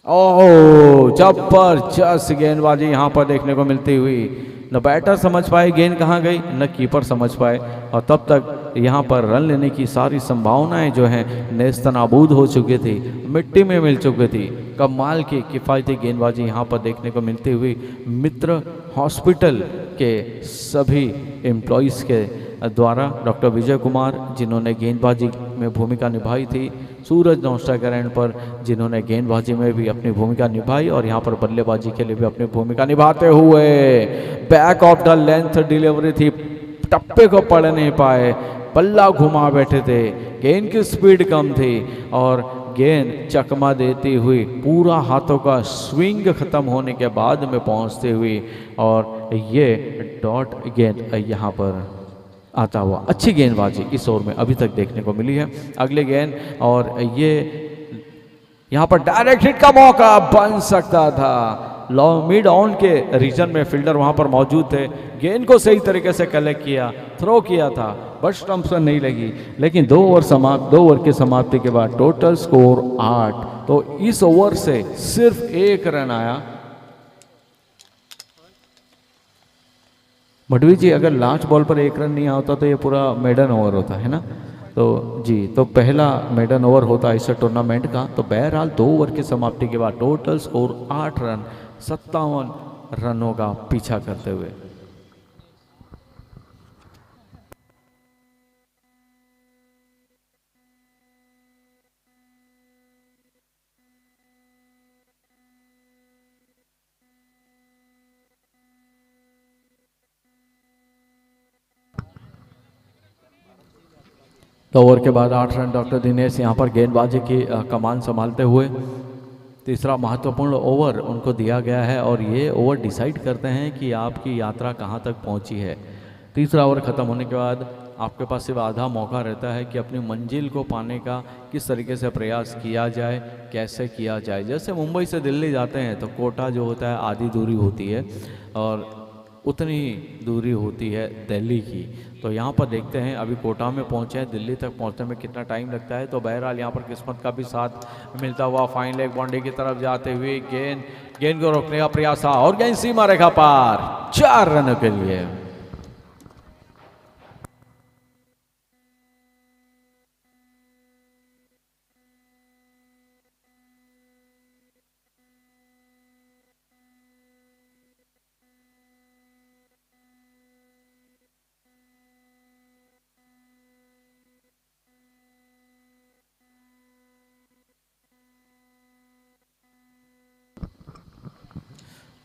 ओह, जबरदस्त गेंदबाजी यहाँ पर देखने को मिलती हुई। न बैटर समझ पाए गेंद कहाँ गई, न कीपर समझ पाए, और तब तक यहाँ पर रन लेने की सारी संभावनाएं जो हैं नेस्तनाबूद हो चुकी थी, मिट्टी में मिल चुकी थी। कमाल की किफ़ायती गेंदबाजी यहाँ पर देखने को मिलती हुई मित्र हॉस्पिटल के सभी एम्प्लॉइज़ के द्वारा। डॉक्टर विजय कुमार जिन्होंने गेंदबाजी में भूमिका निभाई थी, सूरज नौस्टाकरण पर जिन्होंने गेंदबाजी में भी अपनी भूमिका निभाई, और यहाँ पर बल्लेबाजी के लिए भी अपनी भूमिका निभाते हुए back of the length delivery थी, टप्पे को पढ़ नहीं पाए, बल्ला घुमा बैठे थे, गेंद की स्पीड कम थी और गेंद चकमा देती हुई पूरा हाथों का स्विंग खत्म होने के बाद में पहुंचती हुई, और ये डॉट गेंद यहाँ पर आता हुआ अच्छी गेंदबाजी इस ओवर में अभी तक देखने को मिली है। अगले गेंद, और ये यहाँ पर डायरेक्ट हिट का मौका बन सकता था। लॉन्ग मिड ऑन के रीजन में फील्डर वहाँ पर मौजूद थे, गेंद को सही तरीके से कलेक्ट किया, थ्रो किया था, बट स्टंप्स पर नहीं लगी। लेकिन 2 ओवर की समाप्ति के बाद टोटल स्कोर 8, तो इस ओवर से सिर्फ 1 रन आया। मडवी जी, अगर लास्ट बॉल पर 1 रन नहीं आता तो ये पूरा मेडन ओवर होता है ना, तो जी, तो पहला मेडन ओवर होता है इस टूर्नामेंट का। तो बहरहाल 2 ओवर की समाप्ति के बाद टोटल स्कोर 8 रन 57 रनों का पीछा करते हुए। तो ओवर के बाद 8 रन डॉक्टर दिनेश यहाँ पर गेंदबाजी की कमान संभालते हुए। तीसरा महत्वपूर्ण ओवर उनको दिया गया है और ये ओवर डिसाइड करते हैं कि आपकी यात्रा कहाँ तक पहुँची है। तीसरा ओवर ख़त्म होने के बाद आपके पास सिर्फ आधा मौका रहता है कि अपनी मंजिल को पाने का किस तरीके से प्रयास किया जाए, कैसे किया जाए। जैसे मुंबई से दिल्ली जाते हैं तो कोटा जो होता है आधी दूरी होती है और उतनी ही दूरी होती है दिल्ली की। तो यहाँ पर देखते हैं अभी कोटा में पहुँचे हैं, दिल्ली तक पहुँचने में कितना टाइम लगता है। तो बहरहाल यहाँ पर किस्मत का भी साथ मिलता हुआ फाइन लेग बाउंड्री की तरफ जाते हुए गेंद को रोकने का प्रयास था और गेंद सीमा रेखा पार 4 रनों के लिए।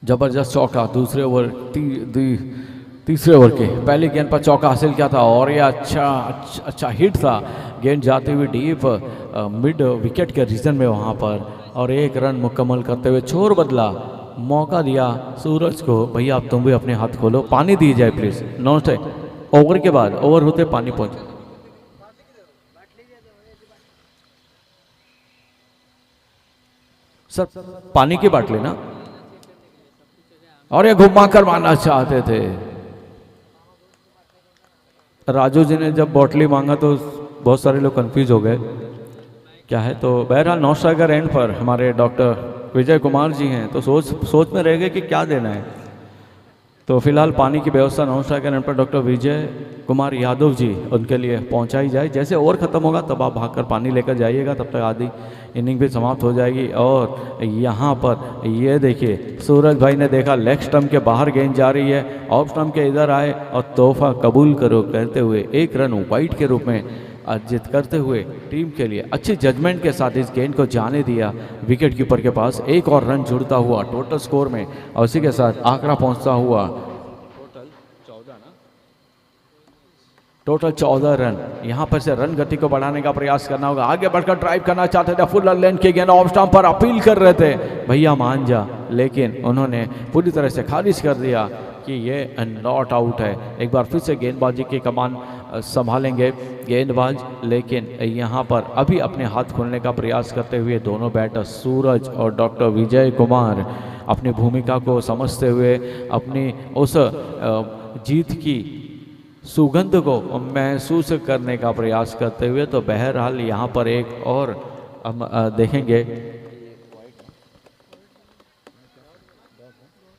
जबरदस्त चौका दूसरे ओवर तीसरे ओवर के पहली गेंद पर चौका हासिल किया था और ये अच्छा हिट था। गेंद जाते हुए डीप मिड विकेट के रीजन में वहाँ पर और एक रन मुकम्मल करते हुए छोर बदला, मौका दिया सूरज को। भैया आप तुम भी अपने हाथ खोलो, पानी दी जाए प्लीज़। नमस्ते। ओवर के बाद ओवर होते पानी पहुँचे सर, पानी की बाटली ना। और ये घुमा कर मारना चाहते थे। राजू जी ने जब बॉटली मांगा तो बहुत सारे लोग कंफ्यूज हो गए क्या है। तो बहरहाल 9 स्ट्राइकर एंड पर हमारे डॉक्टर विजय कुमार जी हैं, तो सोच में रह गए कि क्या देना है। तो फिलहाल पानी की व्यवस्था 9 स्ट्राइकर एंड पर डॉक्टर विजय कुमार यादव जी उनके लिए पहुंचाई जाए। जैसे ओवर ख़त्म होगा तब आप भागकर पानी लेकर जाइएगा, तब तक आधी इनिंग भी समाप्त हो जाएगी। और यहाँ पर ये देखिए सूरज भाई ने देखा लेग स्टंप के बाहर गेंद जा रही है, ऑफ स्टंप के इधर आए और तोहफा कबूल करो कहते हुए एक रन वाइड के रूप में अर्जित करते हुए टीम के लिए अच्छी जजमेंट के साथ इस गेंद को जाने दिया विकेट कीपर के पास। एक और रन जुड़ता हुआ टोटल स्कोर में और उसी के साथ आंकड़ा पहुंचता हुआ टोटल 14 रन। यहाँ पर से रन गति को बढ़ाने का प्रयास करना होगा, आगे बढ़कर ड्राइव करना चाहते थे, फुल लेंथ की गेंद ऑफ स्टंप पर अपील कर रहे थे भैया मान जा, लेकिन उन्होंने पूरी तरह से खारिज कर दिया कि ये नॉट आउट है। एक बार फिर से गेंदबाजी की कमान संभालेंगे गेंदबाज, लेकिन यहाँ पर अभी अपने हाथ खोलने का प्रयास करते हुए दोनों बैटर सूरज और डॉक्टर विजय कुमार अपनी भूमिका को समझते हुए अपनी उस जीत की सुगंध को महसूस करने का प्रयास करते हुए। तो बहरहाल यहाँ पर एक और हम देखेंगे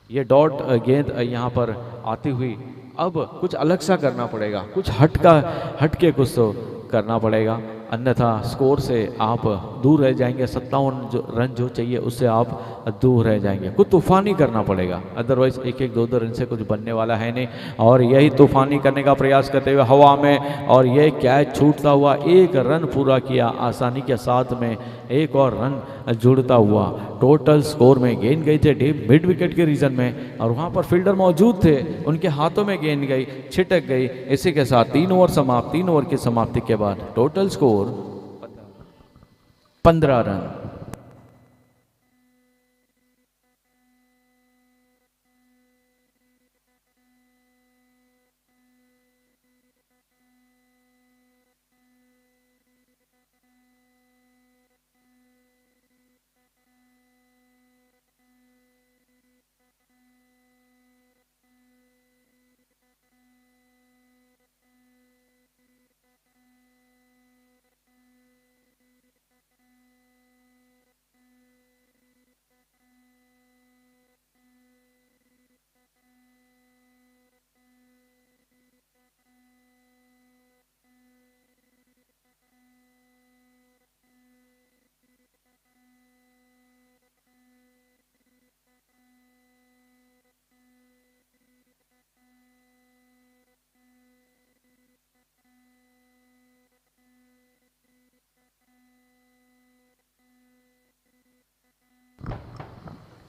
ये डॉट गेंद यहाँ पर आती हुई। अब कुछ अलग सा करना पड़ेगा, कुछ हट के कुछ तो करना पड़ेगा, अन्यथा स्कोर से आप दूर रह जाएंगे। 57 रन जो चाहिए उससे आप दूर रह जाएंगे। कुछ तूफानी करना पड़ेगा, अदरवाइज 1-1 2-2 रन से कुछ बनने वाला है नहीं। और यही तूफानी करने का प्रयास करते हुए हवा में और ये कैच छूटता हुआ एक रन पूरा किया आसानी के साथ में, एक और रन जुड़ता हुआ टोटल स्कोर में। गेंद गई थे डीप मिड विकेट के रीजन में और वहाँ पर फील्डर मौजूद थे, उनके हाथों में गेंद गई, छिटक गई। इसी के साथ 3 ओवर समाप्त। 3 ओवर की समाप्ति के बाद टोटल स्कोर 15 रन।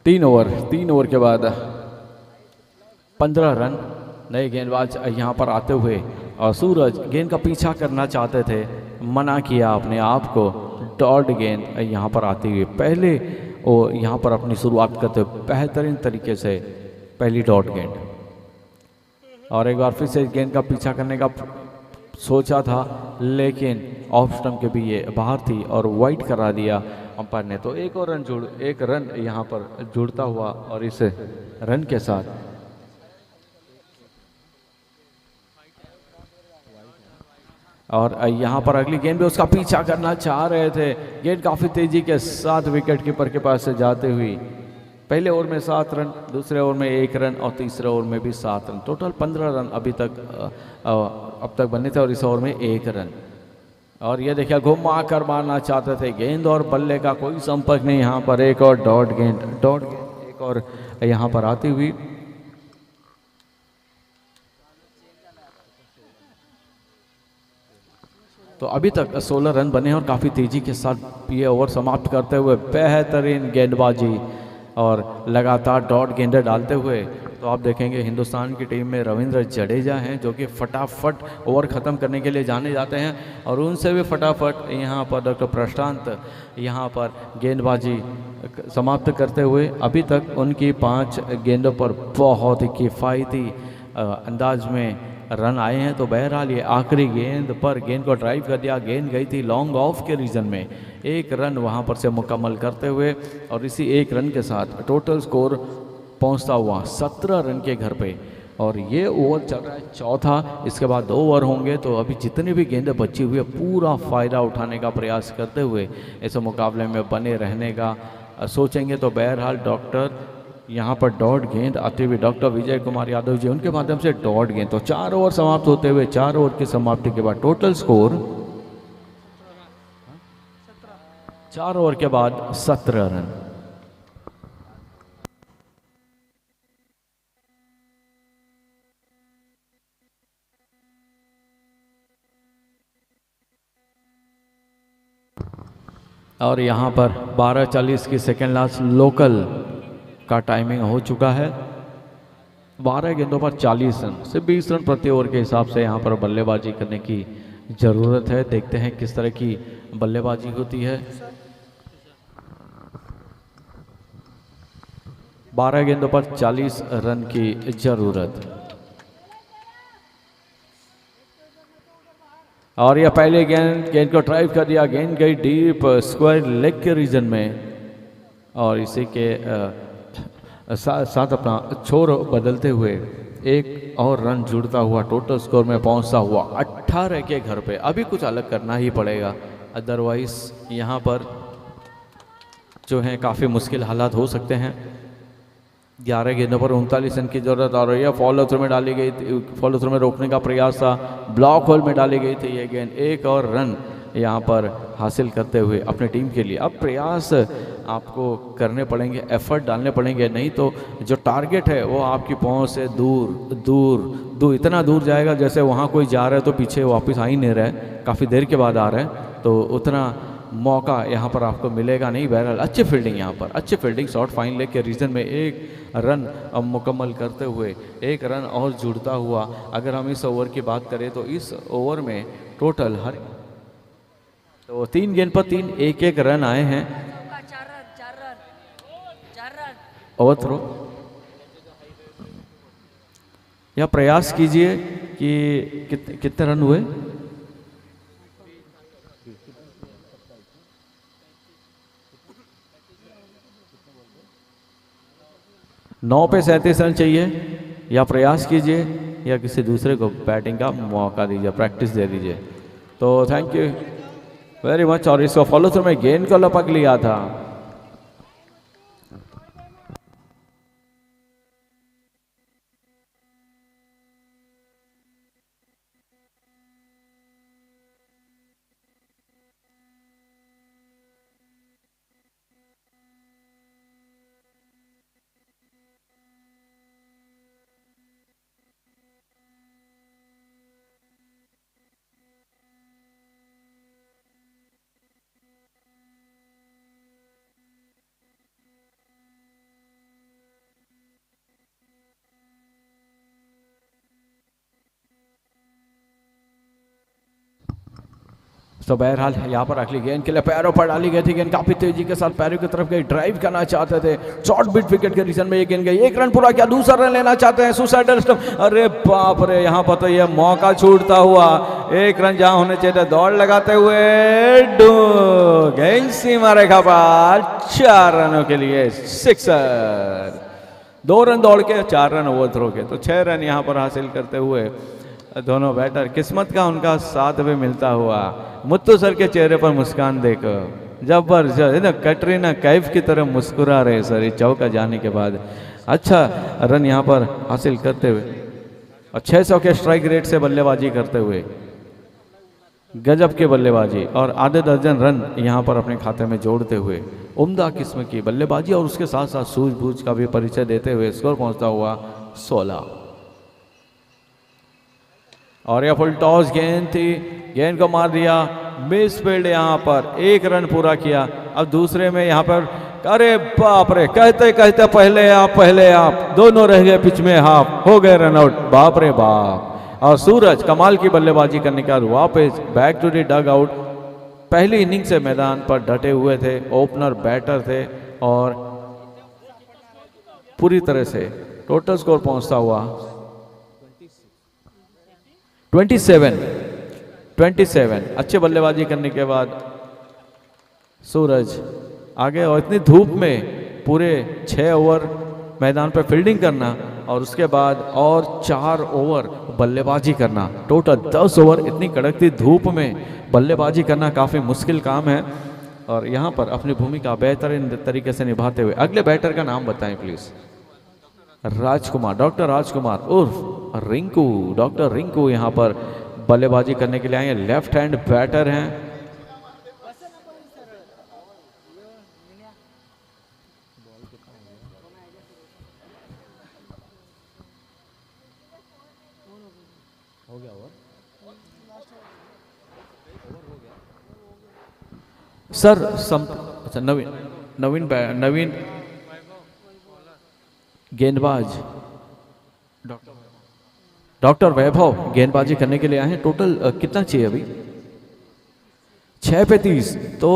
तीन ओवर के बाद 15 रन। नए गेंदबाज यहाँ पर आते हुए और सूरज गेंद का पीछा करना चाहते थे, मना किया अपने आप को। डॉट गेंद यहाँ पर आती हुई पहले वो यहाँ पर अपनी शुरुआत करते हुए बेहतरीन तरीके से पहली डॉट गेंद। और एक बार फिर से गेंद का पीछा करने का सोचा था, लेकिन ऑफ स्टंप के भी ये बाहर थी और वाइड करा दिया अंपायर ने। तो एक रन यहाँ पर जुड़ता हुआ और इस रन के साथ और यहाँ पर अगली गेंद भी उसका पीछा करना चाह रहे थे। गेंद काफ़ी तेजी के साथ विकेट कीपर के पास से जाते हुई पहले ओवर में 7 रन, दूसरे ओवर में 1 रन और तीसरे ओवर में भी 7 रन। टोटल 15 रन अभी तक अब तक बने थे और इस ओवर में 1 रन। और ये देखिए घुमा कर मारना चाहते थे, गेंद और बल्ले का कोई संपर्क नहीं। यहाँ पर एक और डॉट गेंद एक और यहाँ पर आती हुई। तो अभी तक 16 रन बने और काफ़ी तेजी के साथ ये ओवर समाप्त करते हुए बेहतरीन गेंदबाजी और लगातार डॉट गेंदें डालते हुए तो आप देखेंगे हिंदुस्तान की टीम में रविंद्र जडेजा हैं जो कि फटाफट ओवर ख़त्म करने के लिए जाने जाते हैं, और उनसे भी फटाफट यहाँ पर डॉक्टर प्रशांत यहाँ पर गेंदबाजी समाप्त करते हुए अभी तक उनकी 5 गेंदों पर बहुत ही किफ़ायती अंदाज में रन आए हैं। तो बहरहाल ये आखिरी गेंद पर गेंद को ड्राइव कर दिया, गेंद गई थी लॉन्ग ऑफ के रीजन में, 1 रन वहाँ पर से मुकम्मल करते हुए और इसी 1 रन के साथ टोटल स्कोर पहुँचता हुआ 17 रन के घर पे। और ये ओवर चल रहा है चौथा, इसके बाद 2 ओवर होंगे, तो अभी जितनी भी गेंदें बची हुई है पूरा फ़ायदा उठाने का प्रयास करते हुए इस मुकाबले में बने रहने का सोचेंगे। तो बहरहाल डॉक्टर यहाँ पर डॉट गेंद आते हुए डॉक्टर विजय कुमार यादव जी उनके माध्यम से डॉट गेंद, तो 4 ओवर समाप्त होते हुए 4 ओवर की समाप्ति के बाद टोटल स्कोर 4 ओवर के बाद 17 रन। और यहाँ पर 12:40 की सेकेंड लास्ट लोकल का टाइमिंग हो चुका है। 12 गेंदों पर 40 रन से 20 रन प्रति ओवर के हिसाब से यहाँ पर बल्लेबाजी करने की ज़रूरत है। देखते हैं किस तरह की बल्लेबाजी होती है। 12 गेंदों पर 40 रन की ज़रूरत। और यह पहले गेंद को ड्राइव कर दिया, गेंद गई डीप स्क्वायर लेग के रीजन में और इसी के साथ अपना छोर बदलते हुए 1 और रन जुड़ता हुआ टोटल स्कोर में पहुंचता हुआ 18 के घर पे। अभी कुछ अलग करना ही पड़ेगा, अदरवाइज यहाँ पर जो है काफ़ी मुश्किल हालात हो सकते हैं। 11 गेंदों पर 39 रन की जरूरत और यह फॉलो थ्रू में डाली गई थी, फॉलो थ्रू में रोकने का प्रयास था, ब्लॉक होल में डाली गई थी ये गेंद। 1 और रन यहाँ पर हासिल करते हुए अपने टीम के लिए अब प्रयास आपको करने पड़ेंगे, एफर्ट डालने पड़ेंगे, नहीं तो जो टारगेट है वो आपकी पहुंच से दूर दूर दूर इतना दूर जाएगा जैसे वहाँ कोई जा रहा है तो पीछे वापस आ ही नहीं रहा है, काफ़ी देर के बाद आ रहे हैं, तो उतना मौका यहाँ पर आपको मिलेगा नहीं। बहरहाल अच्छी फील्डिंग, यहाँ पर अच्छी फील्डिंग, शॉर्ट फाइन लेग के रीजन में 1 रन अब मुकम्मल करते हुए 1 रन और जुड़ता हुआ। अगर हम इस ओवर की बात करें तो इस ओवर में टोटल तो 3 गेंद पर 3 1-1 रन आए हैं। ओवर थ्रो या प्रयास कीजिए कि कितने रन हुए। नौ पे 37 रन चाहिए, या प्रयास कीजिए या किसी दूसरे को बैटिंग का मौका दीजिए, प्रैक्टिस दे दीजिए। तो थैंक यू वेरी मच। और इसको फॉलो थ्रू में गेंद को लपक लिया था। तो बहरहाल यहाँ पर अगली गेंद के लिए पैरों पर डाली गई थी, गेंद काफी तेजी के साथ पैरों की तरफ गई, ड्राइव करना चाहते थे, शॉर्ट बिट विकेट के रीजन में ये गेंद गई, 1 रन पूरा किया, दूसरा रन लेना चाहते हैं, सुसाइडल स्टंप, अरे बाप रे, यहाँ पर तो ये मौका छूटता हुआ, 1 रन जहाँ होने चाहिए, दौड़ लगाते हुए गेंद सीमा रेखा पर 4 रनों के लिए सिक्सर। 2 रन दौड़ के 4 रन ओवर थ्रो के, तो 6 रन यहाँ पर हासिल करते हुए दोनों बैटर, किस्मत का उनका साथ भी मिलता हुआ। मुत्तू सर के चेहरे पर मुस्कान देखो, जबरदस्त ना, कैटरीना कैफ की तरह मुस्कुरा रहे सर इस चौका जाने के बाद। अच्छा रन यहाँ पर हासिल करते हुए और 600 के स्ट्राइक रेट से बल्लेबाजी करते हुए गजब के बल्लेबाजी और आधे दर्जन रन यहाँ पर अपने खाते में जोड़ते हुए उम्दा किस्म की बल्लेबाजी और उसके साथ साथ सूझबूझ का भी परिचय देते हुए स्कोर पहुँचता हुआ 16। और यह फुल टॉस गेंद थी, गेंद को मार दिया, मिस फील्ड, यहाँ पर 1 रन पूरा किया। अब दूसरे में यहाँ पर अरे बाप रे, कहते कहते पहले आप दोनों रह गए पिच में हाफ, हो गए रन आउट, बाप रे बाप। और सूरज कमाल की बल्लेबाजी करने के बाद वापस back to the dugout. पहली इनिंग से मैदान पर डटे हुए थे, ओपनर बैटर थे और पूरी तरह से टोटल स्कोर पहुंचता हुआ 27। अच्छे बल्लेबाजी करने के बाद सूरज आगे, और इतनी धूप में पूरे 6 ओवर मैदान पर फील्डिंग करना और उसके बाद और 4 ओवर बल्लेबाजी करना, टोटल 10 ओवर इतनी कड़कती धूप में बल्लेबाजी करना काफ़ी मुश्किल काम है। और यहाँ पर अपनी भूमिका बेहतरीन तरीके से निभाते हुए अगले बैटर का नाम बताएं प्लीज़। राजकुमार, डॉक्टर राजकुमार उर्फ रिंकू। डॉक्टर रिंकू यहाँ पर बल्लेबाजी करने के लिए आए हैं, लेफ्ट हैंड बैटर हैं। सर अच्छा नवीन गेंदबाज डॉक्टर वैभव गेंदबाजी करने के लिए आए हैं। टोटल कितना चाहिए अभी? 6 पे 30। तो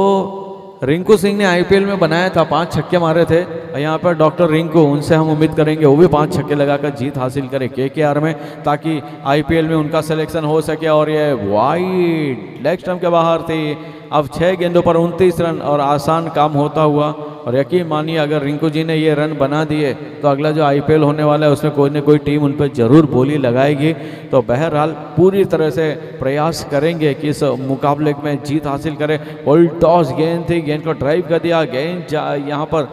रिंकू सिंह ने आईपीएल में बनाया था, 5 छक्के मारे थे। यहाँ पर डॉक्टर रिंकू, उनसे हम उम्मीद करेंगे वो भी 5 छक्के लगाकर जीत हासिल करे केकेआर में, ताकि आईपीएल में उनका सिलेक्शन हो सके। और ये वाइड लेग स्टंप के बाहर थी। अब 6 गेंदों पर 29 रन और आसान काम होता हुआ। और यकीन मानिए अगर रिंकू जी ने ये रन बना दिए तो अगला जो आईपीएल होने वाला है उसमें कोई न कोई टीम उन पर जरूर बोली लगाएगी। तो बहरहाल पूरी तरह से प्रयास करेंगे कि इस मुकाबले में जीत हासिल करें। फुल टॉस गेंद थी, गेंद को ड्राइव कर दिया, गेंद यहाँ पर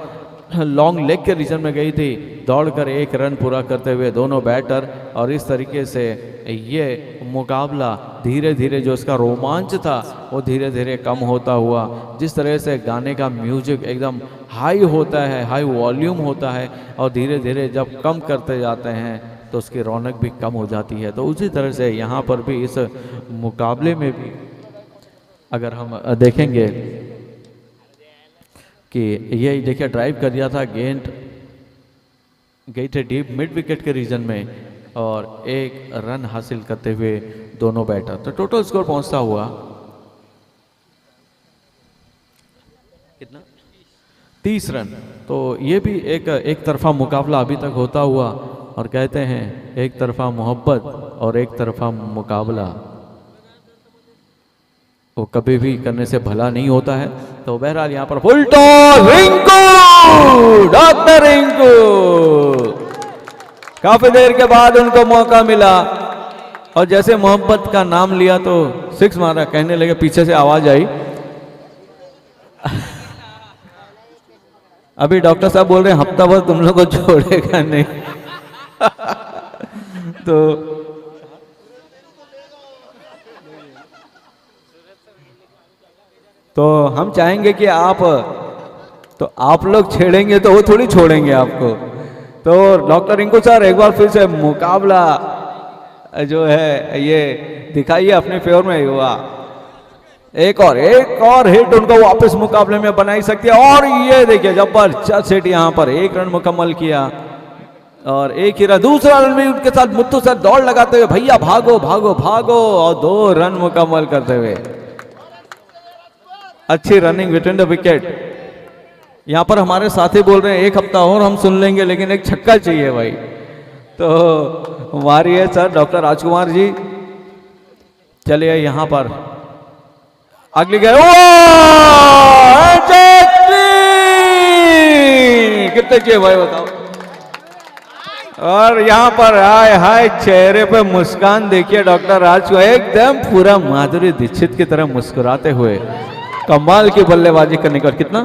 लॉन्ग लेग के रीजन में गई थी, दौड़कर 1 रन पूरा करते हुए दोनों बैटर। और इस तरीके से ये मुकाबला धीरे धीरे जो इसका रोमांच था वो धीरे धीरे कम होता हुआ, जिस तरह से गाने का म्यूजिक एकदम हाई होता है, हाई वॉल्यूम होता है, और धीरे धीरे जब कम करते जाते हैं तो उसकी रौनक भी कम हो जाती है। तो उसी तरह से यहाँ पर भी इस मुकाबले में भी अगर हम देखेंगे कि ये देखिए ड्राइव कर दिया था, गेंद गई थे डीप मिड विकेट के रीजन में और 1 रन हासिल करते हुए दोनों बैटर। तो टोटल स्कोर पहुंचता हुआ कितना? 30 रन। तो ये भी एक तरफा मुकाबला अभी तक होता हुआ। और कहते हैं एक तरफा मोहब्बत और एक तरफा मुकाबला वो कभी भी करने से भला नहीं होता है। तो बहरहाल यहाँ पर full toss, Rinku, doctor Rinku, काफी देर के बाद उनको मौका मिला और जैसे मोहब्बत का नाम लिया तो 6 मारा, कहने लगे, पीछे से आवाज आई। अभी डॉक्टर साहब बोल रहे हैं हफ्ता भर तुम लोग को छोड़ेगा नहीं। तो हम चाहेंगे कि आप लोग छेड़ेंगे तो वो थोड़ी छोड़ेंगे आपको। तो डॉक्टर रिंकू सर एक बार फिर से मुकाबला जो है ये दिखाइए अपने फेवर में हुआ। एक और हिट उनको वापस मुकाबले में बनाई सकती है। और ये देखिए जबरदस्त हिट, यहाँ पर 1 रन मुकम्मल किया और 1 ही रन। दूसरा रन भी उनके साथ मुत्तू सर दौड़ लगाते हुए, भैया भागो भागो भागो, और 2 रन मुकम्मल करते हुए अच्छी रनिंग विद द विकेट। यहाँ पर हमारे साथी बोल रहे हैं 1 हफ्ता और हम सुन लेंगे, लेकिन एक छक्का चाहिए भाई। तो हमारी है सर डॉक्टर राजकुमार जी। चलिए यहाँ पर अगली गए, कितने चाहिए भाई बताओ। और यहाँ पर हाय चेहरे पे मुस्कान देखिए डॉक्टर राज को, एकदम पूरा माधुरी दीक्षित की तरह मुस्कुराते हुए कमाल की बल्लेबाजी करने का। कितना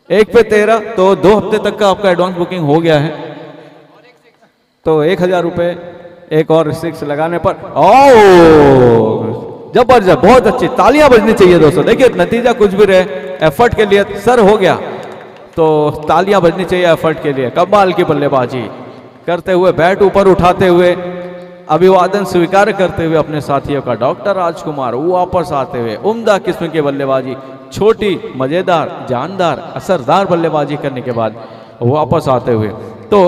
1 पे 13। तो 2 हफ्ते तक का आपका एडवांस बुकिंग हो गया है। तो 1000 रुपए एक और 6 लगाने पर। जबरदस्त, बहुत अच्छी, तालियां बजनी चाहिए दोस्तों। देखिए नतीजा कुछ भी रहे, एफर्ट के लिए सर हो गया तो तालियां बजनी चाहिए एफर्ट के लिए। कमाल की बल्लेबाजी करते हुए, बैट ऊपर उठाते हुए, अभिवादन स्वीकार करते हुए अपने साथियों का डॉक्टर राजकुमार वापस आते हुए उम्दा किस्म की बल्लेबाजी। छोटी मज़ेदार जानदार असरदार बल्लेबाजी करने के बाद वापस आते हुए। तो